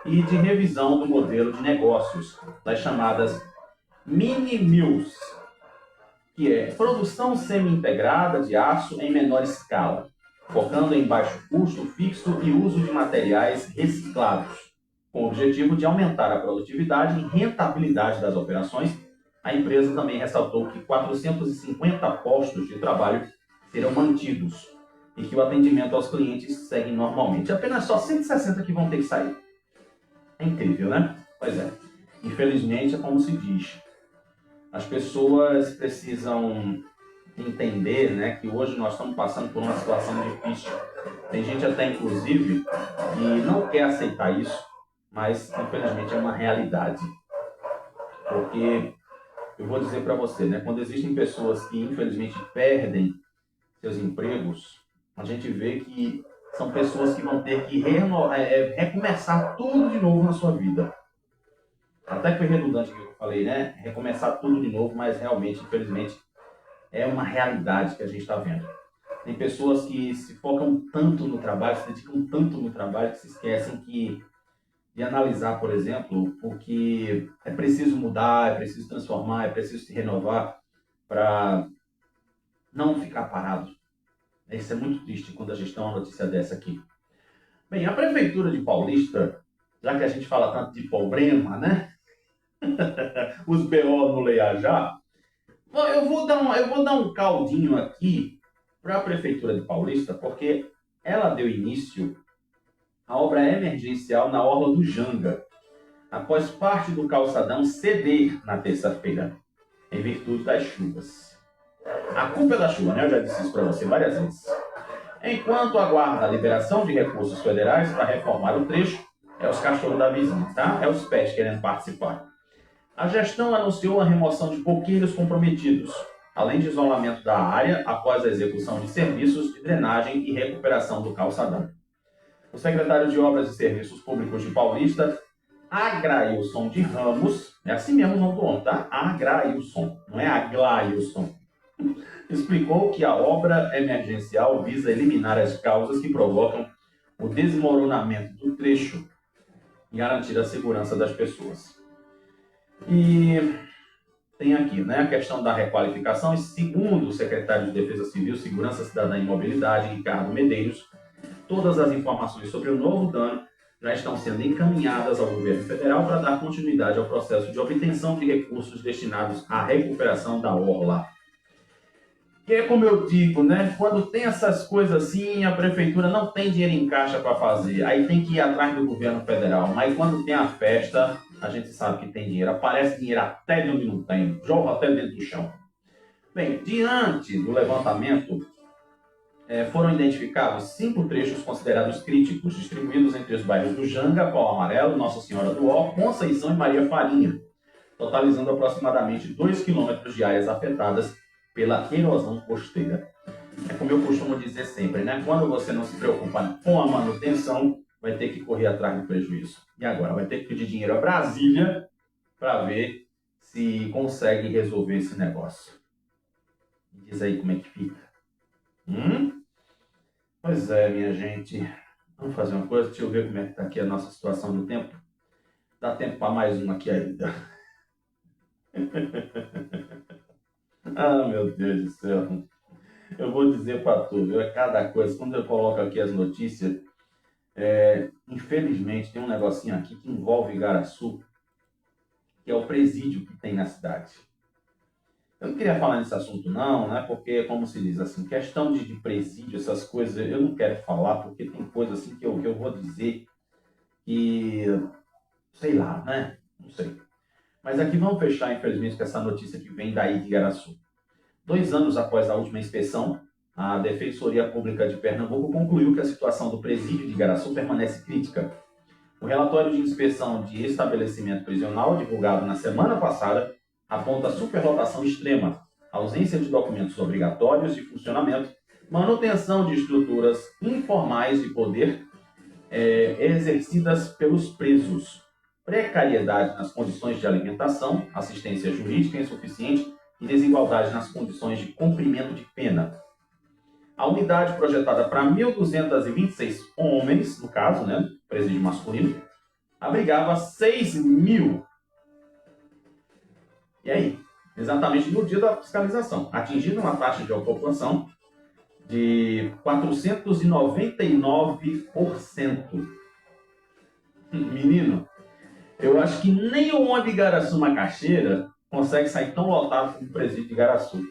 e de revisão do modelo de negócios, das chamadas mini-mills, que é produção semi-integrada de aço em menor escala, focando em baixo custo fixo e uso de materiais reciclados, com o objetivo de aumentar a produtividade e rentabilidade das operações. A empresa também ressaltou que 450 postos de trabalho serão mantidos e que o atendimento aos clientes segue normalmente. Apenas só 160 que vão ter que sair. É incrível, né? Pois é. Infelizmente, é como se diz. As pessoas precisam entender, né, que hoje nós estamos passando por uma situação difícil. Tem gente até, inclusive, que não quer aceitar isso, mas, infelizmente, é uma realidade. Porque, eu vou dizer para você, né, quando existem pessoas que, infelizmente, perdem seus empregos, a gente vê que são pessoas que vão ter que recomeçar tudo de novo na sua vida. Até que foi redundante o que eu falei, né? Recomeçar tudo de novo, mas realmente, infelizmente, é uma realidade que a gente está vendo. Tem pessoas que se focam tanto no trabalho, se dedicam tanto no trabalho, que se esquecem de analisar, por exemplo, o que é preciso mudar, é preciso transformar, é preciso se renovar para não ficar parado. Isso é muito triste quando a gente tem uma notícia dessa aqui. Bem, a Prefeitura de Paulista, já que a gente fala tanto de problema, né? Os BO no Leia Já, eu vou dar um caldinho aqui para a Prefeitura de Paulista, porque ela deu início à obra emergencial na Orla do Janga, após parte do calçadão ceder na terça-feira, em virtude das chuvas. A culpa é da chuva, né? Eu já disse isso para você várias vezes. Enquanto aguarda a liberação de recursos federais para reformar o trecho, é os cachorros da vizinha, tá? É os pets querendo participar. A gestão anunciou a remoção de coqueiros comprometidos, além de isolamento da área após a execução de serviços de drenagem e recuperação do calçadão. O secretário de Obras e Serviços Públicos de Paulista, Agrailson de Ramos, é assim mesmo o nome do homem, tá? Agrailson, não é Aglailson, explicou que a obra emergencial visa eliminar as causas que provocam o desmoronamento do trecho e garantir a segurança das pessoas. E tem aqui, né, a questão da requalificação, e segundo o secretário de Defesa Civil, Segurança Cidadã e Mobilidade, Ricardo Medeiros, todas as informações sobre o novo dano já estão sendo encaminhadas ao governo federal para dar continuidade ao processo de obtenção de recursos destinados à recuperação da orla. Que é como eu digo, né? Quando tem essas coisas assim, a prefeitura não tem dinheiro em caixa para fazer. Aí tem que ir atrás do governo federal. Mas quando tem a festa, a gente sabe que tem dinheiro. Aparece dinheiro até de onde não tem. Jorra até dentro do chão. Bem, diante do levantamento, foram identificados 5 trechos considerados críticos, distribuídos entre os bairros do Janga, Pau Amarelo, Nossa Senhora do Ó, Conceição e Maria Farinha, totalizando aproximadamente 2 quilômetros de áreas afetadas pela erosão costeira. É como eu costumo dizer sempre, né? Quando você não se preocupa com a manutenção, vai ter que correr atrás do prejuízo. E agora? Vai ter que pedir dinheiro a Brasília para ver se consegue resolver esse negócio. Diz aí como é que fica. Pois é, minha gente. Vamos fazer uma coisa, deixa eu ver como é que está aqui a nossa situação do tempo. Dá tempo para mais um aqui ainda. Ah, meu Deus do céu. Eu vou dizer para tudo, é cada coisa. Quando eu coloco aqui as notícias, infelizmente tem um negocinho aqui que envolve Igaraçu, que é o presídio que tem na cidade. Eu não queria falar nesse assunto não, né? Porque, como se diz assim, questão de presídio, essas coisas, eu não quero falar, porque tem coisa assim que eu vou dizer que, sei lá, né? Não sei. Mas aqui vamos fechar, infelizmente, com essa notícia que vem daí de Igaraçu. 2 anos após a última inspeção, a Defensoria Pública de Pernambuco concluiu que a situação do presídio de Igaraçu permanece crítica. O relatório de inspeção de estabelecimento prisional, divulgado na semana passada, aponta superlotação extrema, ausência de documentos obrigatórios de funcionamento, manutenção de estruturas informais de poder exercidas pelos presos, precariedade nas condições de alimentação, assistência jurídica insuficiente e desigualdade nas condições de cumprimento de pena. A unidade projetada para 1.226 homens, no caso, né, presídio masculino, abrigava 6 mil. E aí? Exatamente no dia da fiscalização, atingindo uma taxa de ocupação de 499%. Menino, eu acho que nem o ônibus de Igaraçu Macaxeira consegue sair tão lotado como o presídio de Igaraçu.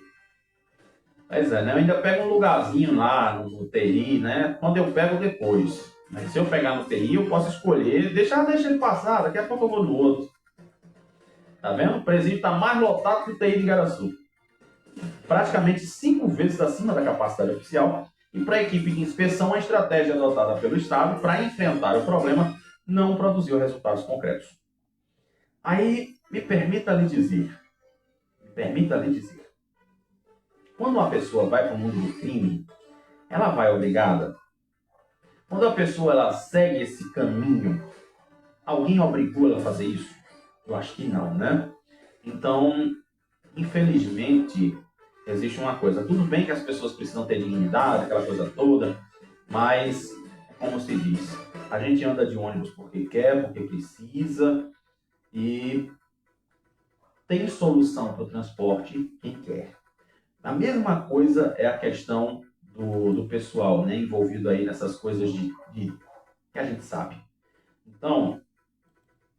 Pois é, né? Eu ainda pego um lugarzinho lá no UTI, né? Quando eu pego depois. Mas se eu pegar no UTI, eu posso escolher, deixa ele passar, daqui a pouco eu vou no outro. Tá vendo? O presídio está mais lotado que o UTI de Igaraçu. Praticamente 5 vezes acima da capacidade oficial. E para a equipe de inspeção, a estratégia adotada pelo Estado para enfrentar o problema não produziu resultados concretos. Aí, me permita lhe dizer, quando uma pessoa vai para o mundo do crime, ela vai obrigada? Quando a pessoa ela segue esse caminho, alguém obrigou ela a fazer isso? Eu acho que não, né? Então, infelizmente, existe uma coisa. Tudo bem que as pessoas precisam ter dignidade, aquela coisa toda, mas, como se diz, a gente anda de ônibus porque quer, porque precisa, e tem solução para o transporte quem quer. A mesma coisa é a questão do pessoal, né, envolvido aí nessas coisas que a gente sabe. Então,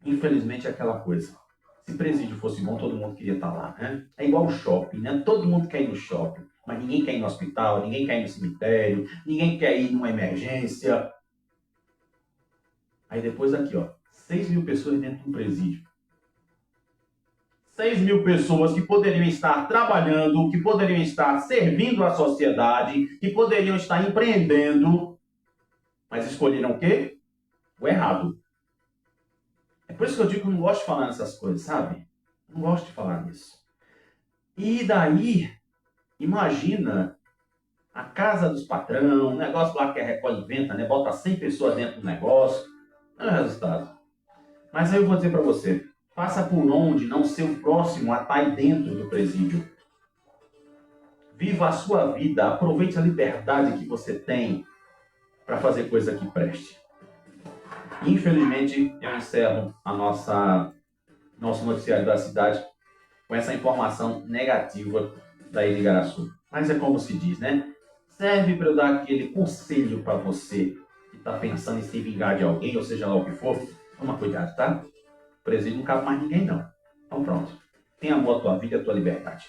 infelizmente é aquela coisa. Se presídio fosse bom, todo mundo queria estar lá, né? É igual o shopping, né? Todo mundo quer ir no shopping, mas ninguém quer ir no hospital, ninguém quer ir no cemitério, ninguém quer ir numa emergência. Aí depois aqui, ó, 6 mil pessoas dentro de um presídio. 6 mil pessoas que poderiam estar trabalhando, que poderiam estar servindo à sociedade, que poderiam estar empreendendo, mas escolheram o quê? O errado. É por isso que eu digo que eu não gosto de falar nessas coisas, sabe? Não gosto de falar nisso. E daí, imagina a casa dos patrão, um negócio lá que a Record inventa, né? Bota 100 pessoas dentro do negócio. Não é o resultado. Mas aí eu vou dizer para você, faça por onde não ser o próximo a estar aí dentro do presídio. Viva a sua vida, aproveite a liberdade que você tem para fazer coisa que preste. Infelizmente, eu encerro a nosso noticiário da cidade com essa informação negativa da Ilha de Igaraçu. Mas é como se diz, né? Serve para eu dar aquele conselho para você que está pensando em se vingar de alguém, ou seja lá o que for. Toma cuidado, tá? O presídio não cabe mais ninguém, não. Então pronto. Tenha amor à tua vida e à tua liberdade.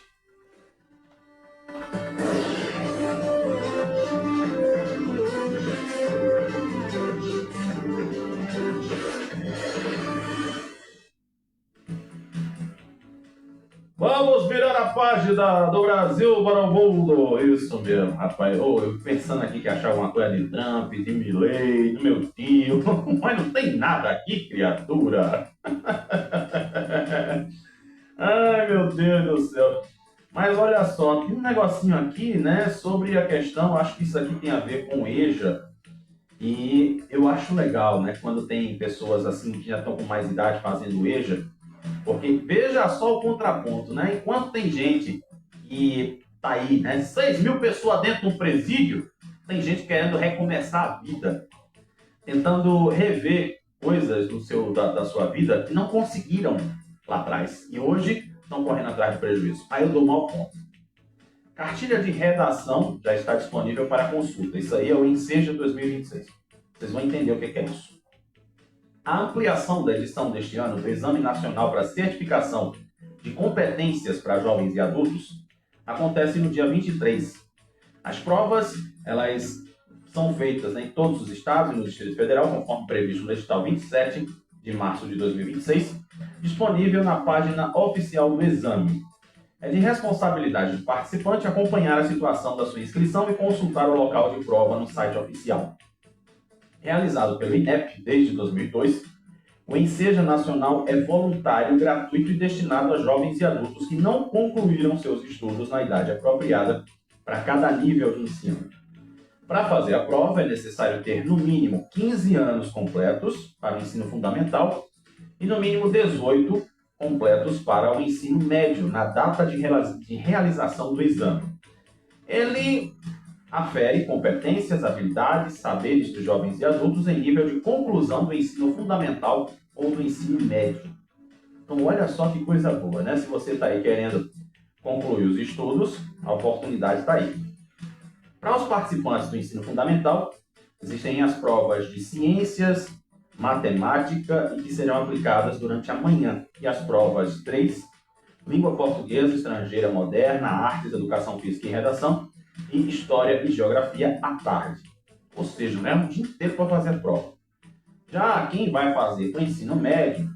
Vamos virar a página do Brasil para o mundo. Isso mesmo, rapaz. Eu pensando aqui que achava uma coisa de Trump, de Milley, do meu tio. Mas não tem nada aqui, criatura. Ai, meu Deus do céu. Mas olha só, tem um negocinho aqui, né, sobre a questão, acho que isso aqui tem a ver com EJA. E eu acho legal, né, quando tem pessoas assim que já estão com mais idade fazendo EJA. Porque veja só o contraponto, né? Enquanto tem gente que tá aí, né? 6 mil pessoas dentro de um presídio, tem gente querendo recomeçar a vida, tentando rever coisas da sua vida que não conseguiram lá atrás. E hoje estão correndo atrás de prejuízo. Aí eu dou um mau ponto. Cartilha de redação já está disponível para consulta. Isso aí é o Enseja 2026. Vocês vão entender o que é isso. A ampliação da edição deste ano do Exame Nacional para Certificação de Competências para Jovens e Adultos acontece no dia 23. As provas, elas são feitas em todos os estados e no Distrito Federal, conforme previsto no edital 27 de março de 2026, disponível na página oficial do exame. É de responsabilidade do participante acompanhar a situação da sua inscrição e consultar o local de prova no site oficial. Realizado pelo INEP desde 2002, o Enseja Nacional é voluntário, gratuito e destinado a jovens e adultos que não concluíram seus estudos na idade apropriada para cada nível de ensino. Para fazer a prova, é necessário ter no mínimo 15 anos completos para o ensino fundamental e no mínimo 18 completos para o ensino médio, na data de realização do exame. Ele afere competências, habilidades, saberes dos jovens e adultos em nível de conclusão do ensino fundamental ou do ensino médio. Então, olha só que coisa boa, né? Se você está aí querendo concluir os estudos, a oportunidade está aí. Para os participantes do ensino fundamental, existem as provas de ciências, matemática e que serão aplicadas durante a manhã. E as provas 3, língua portuguesa, estrangeira moderna, artes, educação física e redação, e história e geografia à tarde. Ou seja, é um dia inteiro para fazer a prova. Já quem vai fazer para o ensino médio,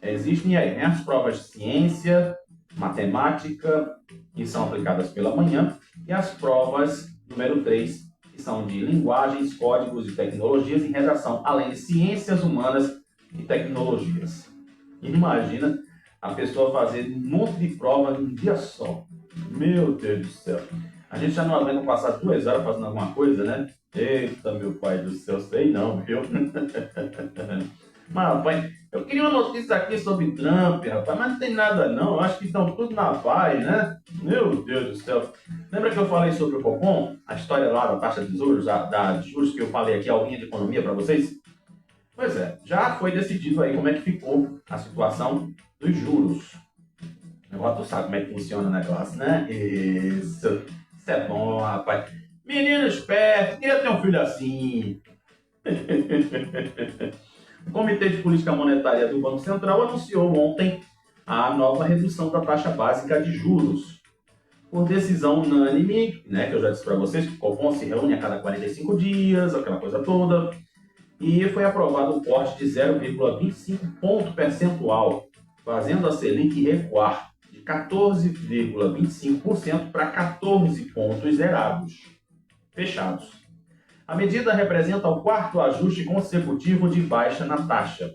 existem aí, né, as provas de ciência, matemática, que são aplicadas pela manhã, e as provas número 3, que são de linguagens, códigos e tecnologias e redação, além de ciências humanas e tecnologias. Imagina a pessoa fazer um monte de prova num dia só. Meu Deus do céu. A gente já não aguenta passar 2 horas fazendo alguma coisa, né? Eita, meu pai do céu, sei não, viu? Mas, rapaz, eu queria uma notícia aqui sobre Trump, rapaz, mas não tem nada não. Eu acho que estão tudo na paz, né? Meu Deus do céu. Lembra que eu falei sobre o Copom? A história lá da taxa de juros, de juros que eu falei aqui, a aulinha de economia para vocês? Pois é, já foi decidido aí como é que ficou a situação dos juros. Agora tu sabe como é que funciona o negócio, né? Isso é bom, rapaz. Menino esperto, queria ter um filho assim. O Comitê de Política Monetária do Banco Central anunciou ontem a nova redução da taxa básica de juros. Por decisão unânime, né, que eu já disse para vocês, que o Copom se reúne a cada 45 dias, aquela coisa toda, e foi aprovado um corte de 0,25 ponto percentual, fazendo a Selic recuar de 14,25% para 14 pontos zerados, fechados. A medida representa o 4º ajuste consecutivo de baixa na taxa.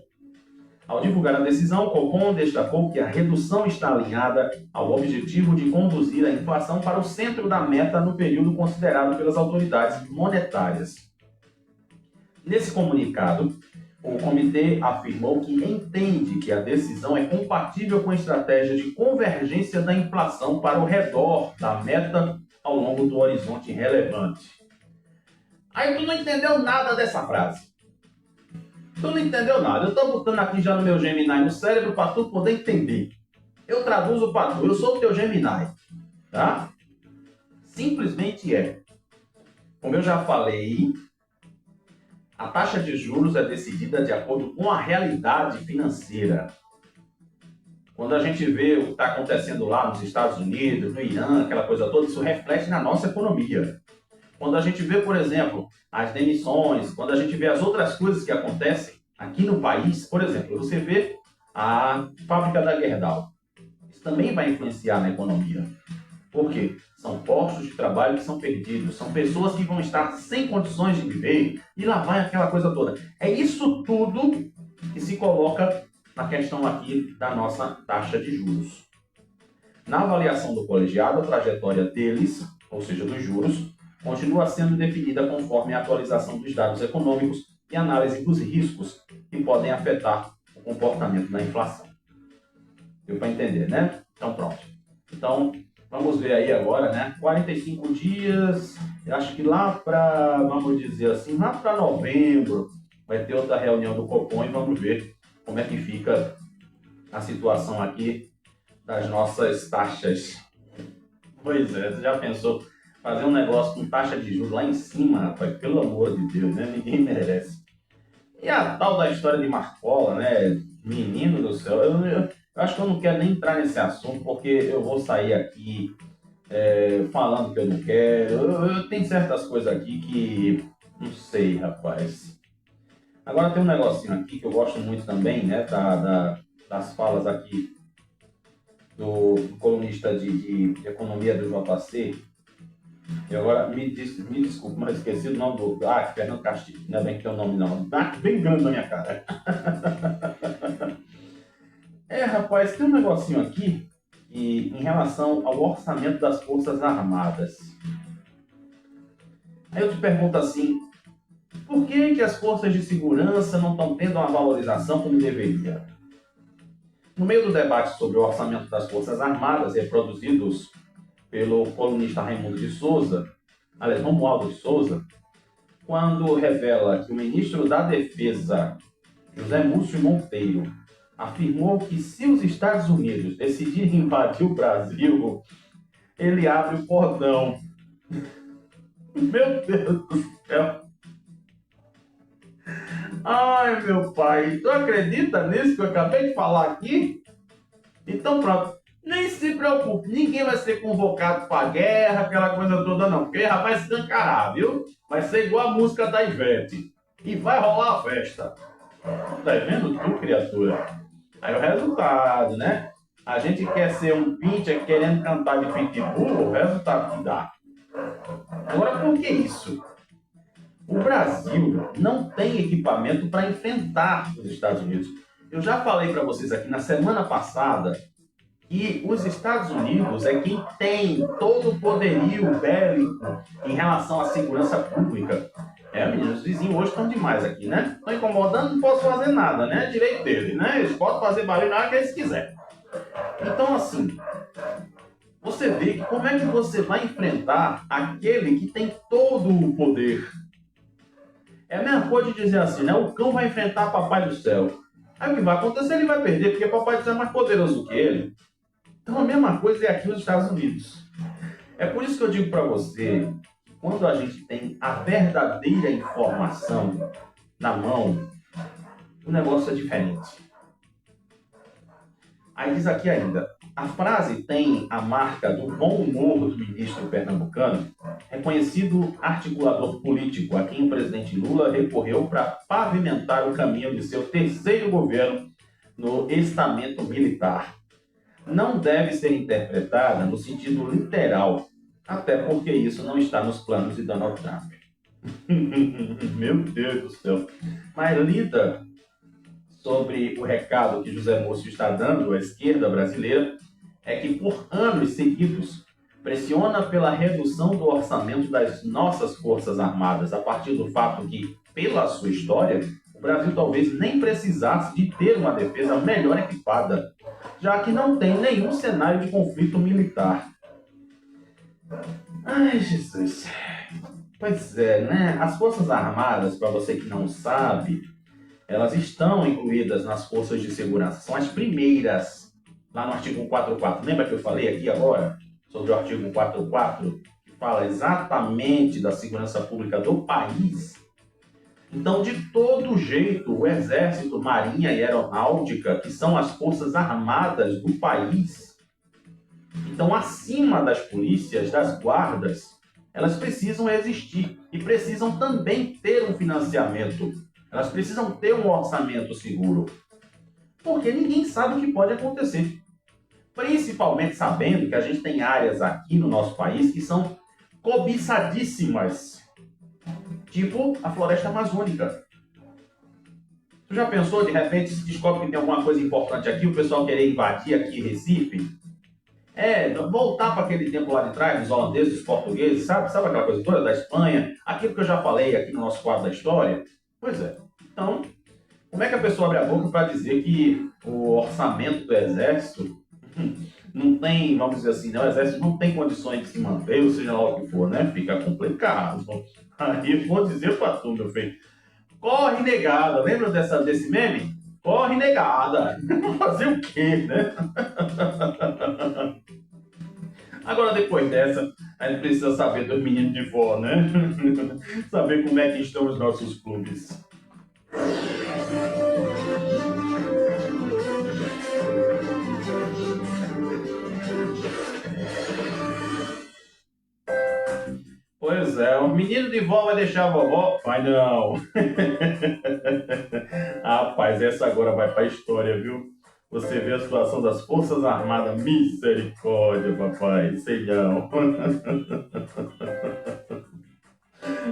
Ao divulgar a decisão, o Copom destacou que a redução está alinhada ao objetivo de conduzir a inflação para o centro da meta no período considerado pelas autoridades monetárias. Nesse comunicado, o comitê afirmou que entende que a decisão é compatível com a estratégia de convergência da inflação para o redor da meta ao longo do horizonte relevante. Aí tu não entendeu nada dessa frase. Tu não entendeu nada. Eu tô botando aqui já no meu Gemini no cérebro para tu poder entender. Eu traduzo para tu. Eu sou o teu Gemini. Tá? Simplesmente é. Como eu já falei, a taxa de juros é decidida de acordo com a realidade financeira. Quando a gente vê o que está acontecendo lá nos Estados Unidos, no Irã, aquela coisa toda, isso reflete na nossa economia. Quando a gente vê, por exemplo, as demissões, quando a gente vê as outras coisas que acontecem aqui no país, por exemplo, você vê a fábrica da Gerdau. Isso também vai influenciar na economia. Por quê? São postos de trabalho que são perdidos, são pessoas que vão estar sem condições de viver, e lá vai aquela coisa toda. É isso tudo que se coloca na questão aqui da nossa taxa de juros. Na avaliação do colegiado, a trajetória deles, ou seja, dos juros, continua sendo definida conforme a atualização dos dados econômicos e análise dos riscos que podem afetar o comportamento da inflação. Deu para entender, né? Então, pronto. Então, vamos ver aí agora, né? 45 dias, eu acho que lá para, vamos dizer assim, lá para novembro, vai ter outra reunião do Copom e vamos ver como é que fica a situação aqui das nossas taxas. Pois é, você já pensou fazer um negócio com taxa de juros lá em cima, rapaz? Pelo amor de Deus, né? Ninguém merece. E a tal da história de Marcola, né? Menino do céu, eu acho que eu não quero nem entrar nesse assunto, porque eu vou sair aqui falando que eu não quero. Eu tenho certas coisas aqui que não sei, rapaz. Agora tem um negocinho aqui que eu gosto muito também, né? Das falas aqui do colunista de economia do JC. E agora, me desculpe, mas esqueci o nome do... Fernando Castilho. Não é bem que tem o nome, não. Bem grande na minha cara. Rapaz, tem um negocinho aqui que, em relação ao orçamento das Forças Armadas. Aí eu te pergunto assim, por que as forças de segurança não estão tendo uma valorização como deveria? No meio do debate sobre o orçamento das Forças Armadas, reproduzidos pelo colunista Raimundo de Souza, aliás, Romualdo de Souza, quando revela que o ministro da Defesa José Múcio Monteiro, afirmou que se os Estados Unidos decidirem invadir o Brasil, ele abre o portão. Meu Deus do céu. Ai, meu pai, tu acredita nisso que eu acabei de falar aqui? Então pronto, nem se preocupe, ninguém vai ser convocado para guerra, aquela coisa toda não, porque já vai se escancarar, viu? Vai ser igual a música da Ivete, e vai rolar a festa. Tá vendo tu, criatura? Aí o resultado, né? A gente quer ser um pincher querendo cantar de pitbull, o resultado que dá. Agora, por que isso? O Brasil não tem equipamento para enfrentar os Estados Unidos. Eu já falei para vocês aqui na semana passada que os Estados Unidos é quem tem todo o poderio bélico em relação à segurança pública. Meninos, os vizinhos hoje estão demais aqui, né? Estão incomodando, não posso fazer nada, né? É direito deles, né? Eles podem fazer barulho na hora que eles quiserem. Então, assim, você vê que como é que você vai enfrentar aquele que tem todo o poder? É a mesma coisa de dizer assim, né? O cão vai enfrentar Papai do Céu. Aí o que vai acontecer? Ele vai perder, porque Papai do Céu é mais poderoso que ele. Então a mesma coisa é aqui nos Estados Unidos. É por isso que eu digo para você, quando a gente tem a verdadeira informação na mão, o negócio é diferente. Aí diz aqui ainda, a frase tem a marca do bom humor do ministro pernambucano, reconhecido articulador político a quem o presidente Lula recorreu para pavimentar o caminho de seu terceiro governo no estamento militar. Não deve ser interpretada no sentido literal, até porque isso não está nos planos de Donald Trump. Meu Deus do céu. Mas lida sobre o recado que José Múcio está dando à esquerda brasileira é que por anos seguidos pressiona pela redução do orçamento das nossas Forças Armadas a partir do fato que, pela sua história, o Brasil talvez nem precisasse de ter uma defesa melhor equipada, já que não tem nenhum cenário de conflito militar. Ai, Jesus. Pois é, né? As Forças Armadas, para você que não sabe, elas estão incluídas nas forças de segurança. São as primeiras, lá no artigo 144. Lembra que eu falei aqui agora sobre o artigo 144, que fala exatamente da segurança pública do país? Então, de todo jeito, o Exército, Marinha e Aeronáutica, que são as forças armadas do país, então, acima das polícias, das guardas, elas precisam existir e precisam também ter um financiamento. Elas precisam ter um orçamento seguro. Porque ninguém sabe o que pode acontecer. Principalmente sabendo que a gente tem áreas aqui no nosso país que são cobiçadíssimas. Tipo a floresta amazônica. Tu já pensou, de repente, se descobre que tem alguma coisa importante aqui, o pessoal querer invadir aqui Recife? Voltar para aquele tempo lá de trás, dos holandeses, dos portugueses, sabe aquela coisa toda da Espanha? Aquilo que eu já falei aqui no nosso quadro da história? Pois é. Então, como é que a pessoa abre a boca para dizer que o orçamento do Exército não tem, vamos dizer assim, né? O Exército não tem condições de se manter, ou seja lá o que for, né? Fica complicado. Aí eu vou dizer para tu, meu filho, corre negada. Lembra desse meme? Corre negada. Fazer o quê, né? Agora, depois dessa, a gente precisa saber dos meninos de vó, né? Saber como é que estão os nossos clubes. Pois é, o menino de vó vai deixar a vovó? Vai não. Rapaz, essa agora vai para a história, viu? Você vê a situação das Forças Armadas, misericórdia, papai, sei não.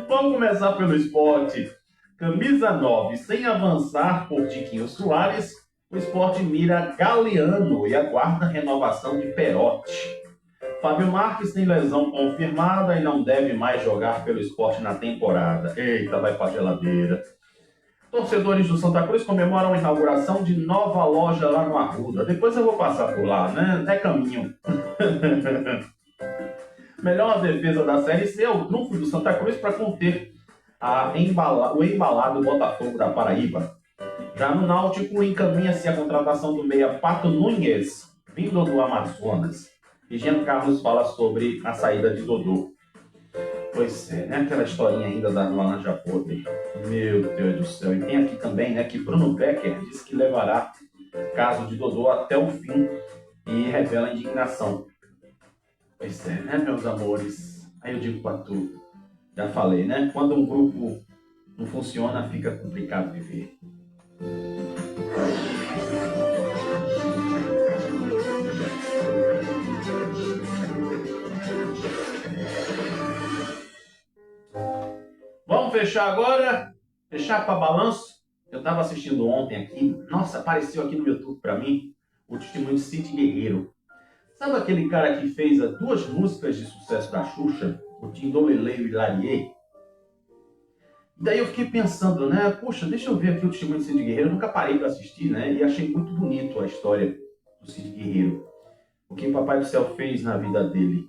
Vamos começar pelo esporte. Camisa 9, sem avançar por Tiquinho Soares, o esporte mira Galeano e aguarda renovação de Perotti. Fábio Marques tem lesão confirmada e não deve mais jogar pelo esporte na temporada. Eita, vai pra geladeira. Torcedores do Santa Cruz comemoram a inauguração de nova loja lá no Arruda. Depois eu vou passar por lá, né? É caminho. Melhor defesa da Série C é o trunfo do Santa Cruz para conter o embalado Botafogo da Paraíba. Já no Náutico, encaminha-se a contratação do meia Pato Nunes, vindo do Amazonas. E Jean Carlos fala sobre a saída de Dodô. Pois é, né? Aquela historinha ainda da laranja podre. Meu Deus do céu. E tem aqui também, né, que Bruno Becker disse que levará o caso de Dodô até o fim e revela indignação. Pois é, né, meus amores? Aí eu digo pra tu, já falei, né? Quando um grupo não funciona, fica complicado viver. Vamos fechar agora? Fechar para balanço? Eu estava assistindo ontem aqui, nossa, apareceu aqui no YouTube para mim o testemunho de Cid Guerreiro. Sabe aquele cara que fez as 2 músicas de sucesso da Xuxa, o Tindolelê e o Hilarie? Daí eu fiquei pensando, né, poxa, deixa eu ver aqui o testemunho de Cid Guerreiro, eu nunca parei para assistir, né, e achei muito bonito a história do Cid Guerreiro, o que o Papai do Céu fez na vida dele.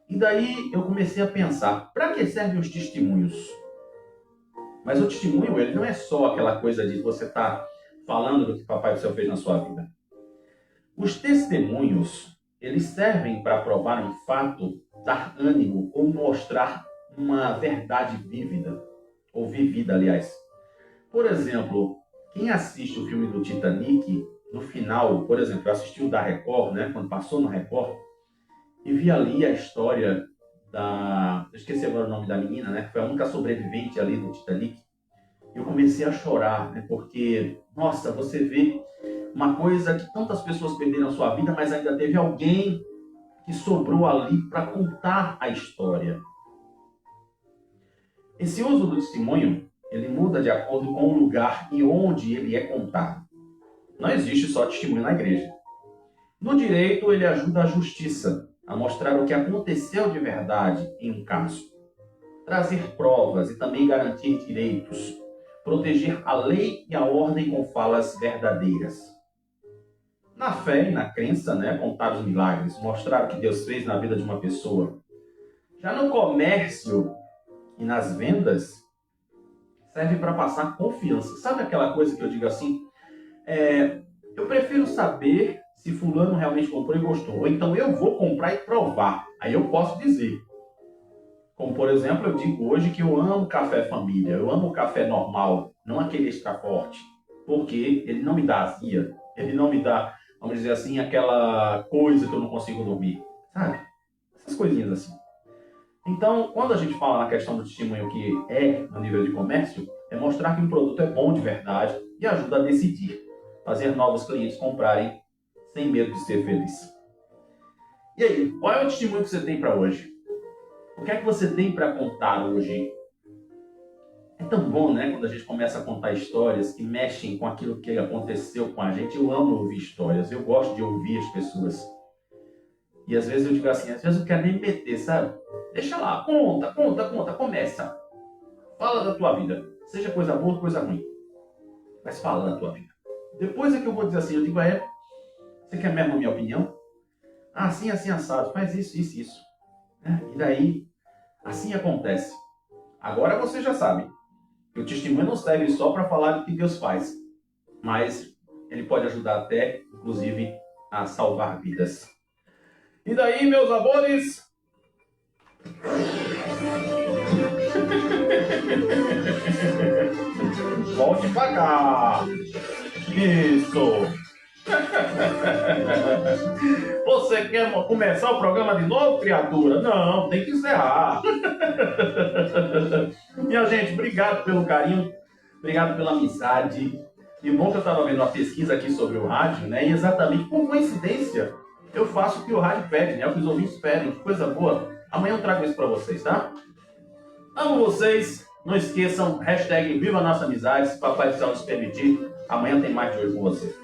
E daí eu comecei a pensar, para que servem os testemunhos? Mas o testemunho, ele não é só aquela coisa de você estar falando do que o Papai do Céu fez na sua vida. Os testemunhos, eles servem para provar um fato, dar ânimo ou mostrar uma verdade vívida, ou vivida, aliás. Por exemplo, quem assiste o filme do Titanic, no final, por exemplo, eu assisti o da Record, né, quando passou na Record, e vi ali a história da... Eu esqueci agora o nome da menina, né? Que foi a única sobrevivente ali do Titanic. Eu comecei a chorar, né? Porque, nossa, você vê uma coisa que tantas pessoas perderam a sua vida, mas ainda teve alguém que sobrou ali para contar a história. Esse uso do testemunho, ele muda de acordo com o lugar e onde ele é contado. Não existe só testemunho na igreja. No direito, ele ajuda a justiça a mostrar o que aconteceu de verdade em um caso, trazer provas e também garantir direitos, proteger a lei e a ordem com falas verdadeiras. Na fé e na crença, né, contar os milagres, mostrar o que Deus fez na vida de uma pessoa. Já no comércio e nas vendas, serve para passar confiança. Sabe aquela coisa que eu digo assim? Eu prefiro saber se fulano realmente comprou e gostou. Ou então eu vou comprar e provar. Aí eu posso dizer. Como, por exemplo, eu digo hoje que eu amo café família. Eu amo o café normal, não aquele extra forte. Porque ele não me dá azia. Ele não me dá, vamos dizer assim, aquela coisa que eu não consigo dormir. Sabe? Essas coisinhas assim. Então, quando a gente fala na questão do testemunho que é no nível de comércio, é mostrar que um produto é bom de verdade e ajuda a decidir. Fazer novos clientes comprarem sem medo de ser feliz. E aí, qual é o testemunho que você tem para hoje? O que é que você tem para contar hoje? É tão bom, né, quando a gente começa a contar histórias que mexem com aquilo que aconteceu com a gente. Eu amo ouvir histórias, eu gosto de ouvir as pessoas. E às vezes eu digo assim, às vezes eu quero nem me meter, sabe? Deixa lá, conta, começa. Fala da tua vida, seja coisa boa ou coisa ruim. Mas fala da tua vida. Depois é que eu vou dizer assim, eu digo, você quer mesmo a minha opinião? Ah, assim, assado, faz isso. E daí, assim acontece. Agora você já sabe que o testemunho não serve só para falar do que Deus faz, mas ele pode ajudar até, inclusive, a salvar vidas. E daí, meus amores? Volte pra cá. Isso. Você quer começar o programa de novo, criatura? Não, tem que encerrar. Minha gente, obrigado pelo carinho, obrigado pela amizade. E bom que eu estava vendo uma pesquisa aqui sobre o rádio, né? E exatamente por coincidência, eu faço o que o rádio pede, né? O que os ouvintes pedem, que coisa boa. Amanhã eu trago isso para vocês, tá? Amo vocês. Não esqueçam, hashtag Viva Nossa Amizade, se Papai do Céu nos permitir. Amanhã tem mais de hoje com você.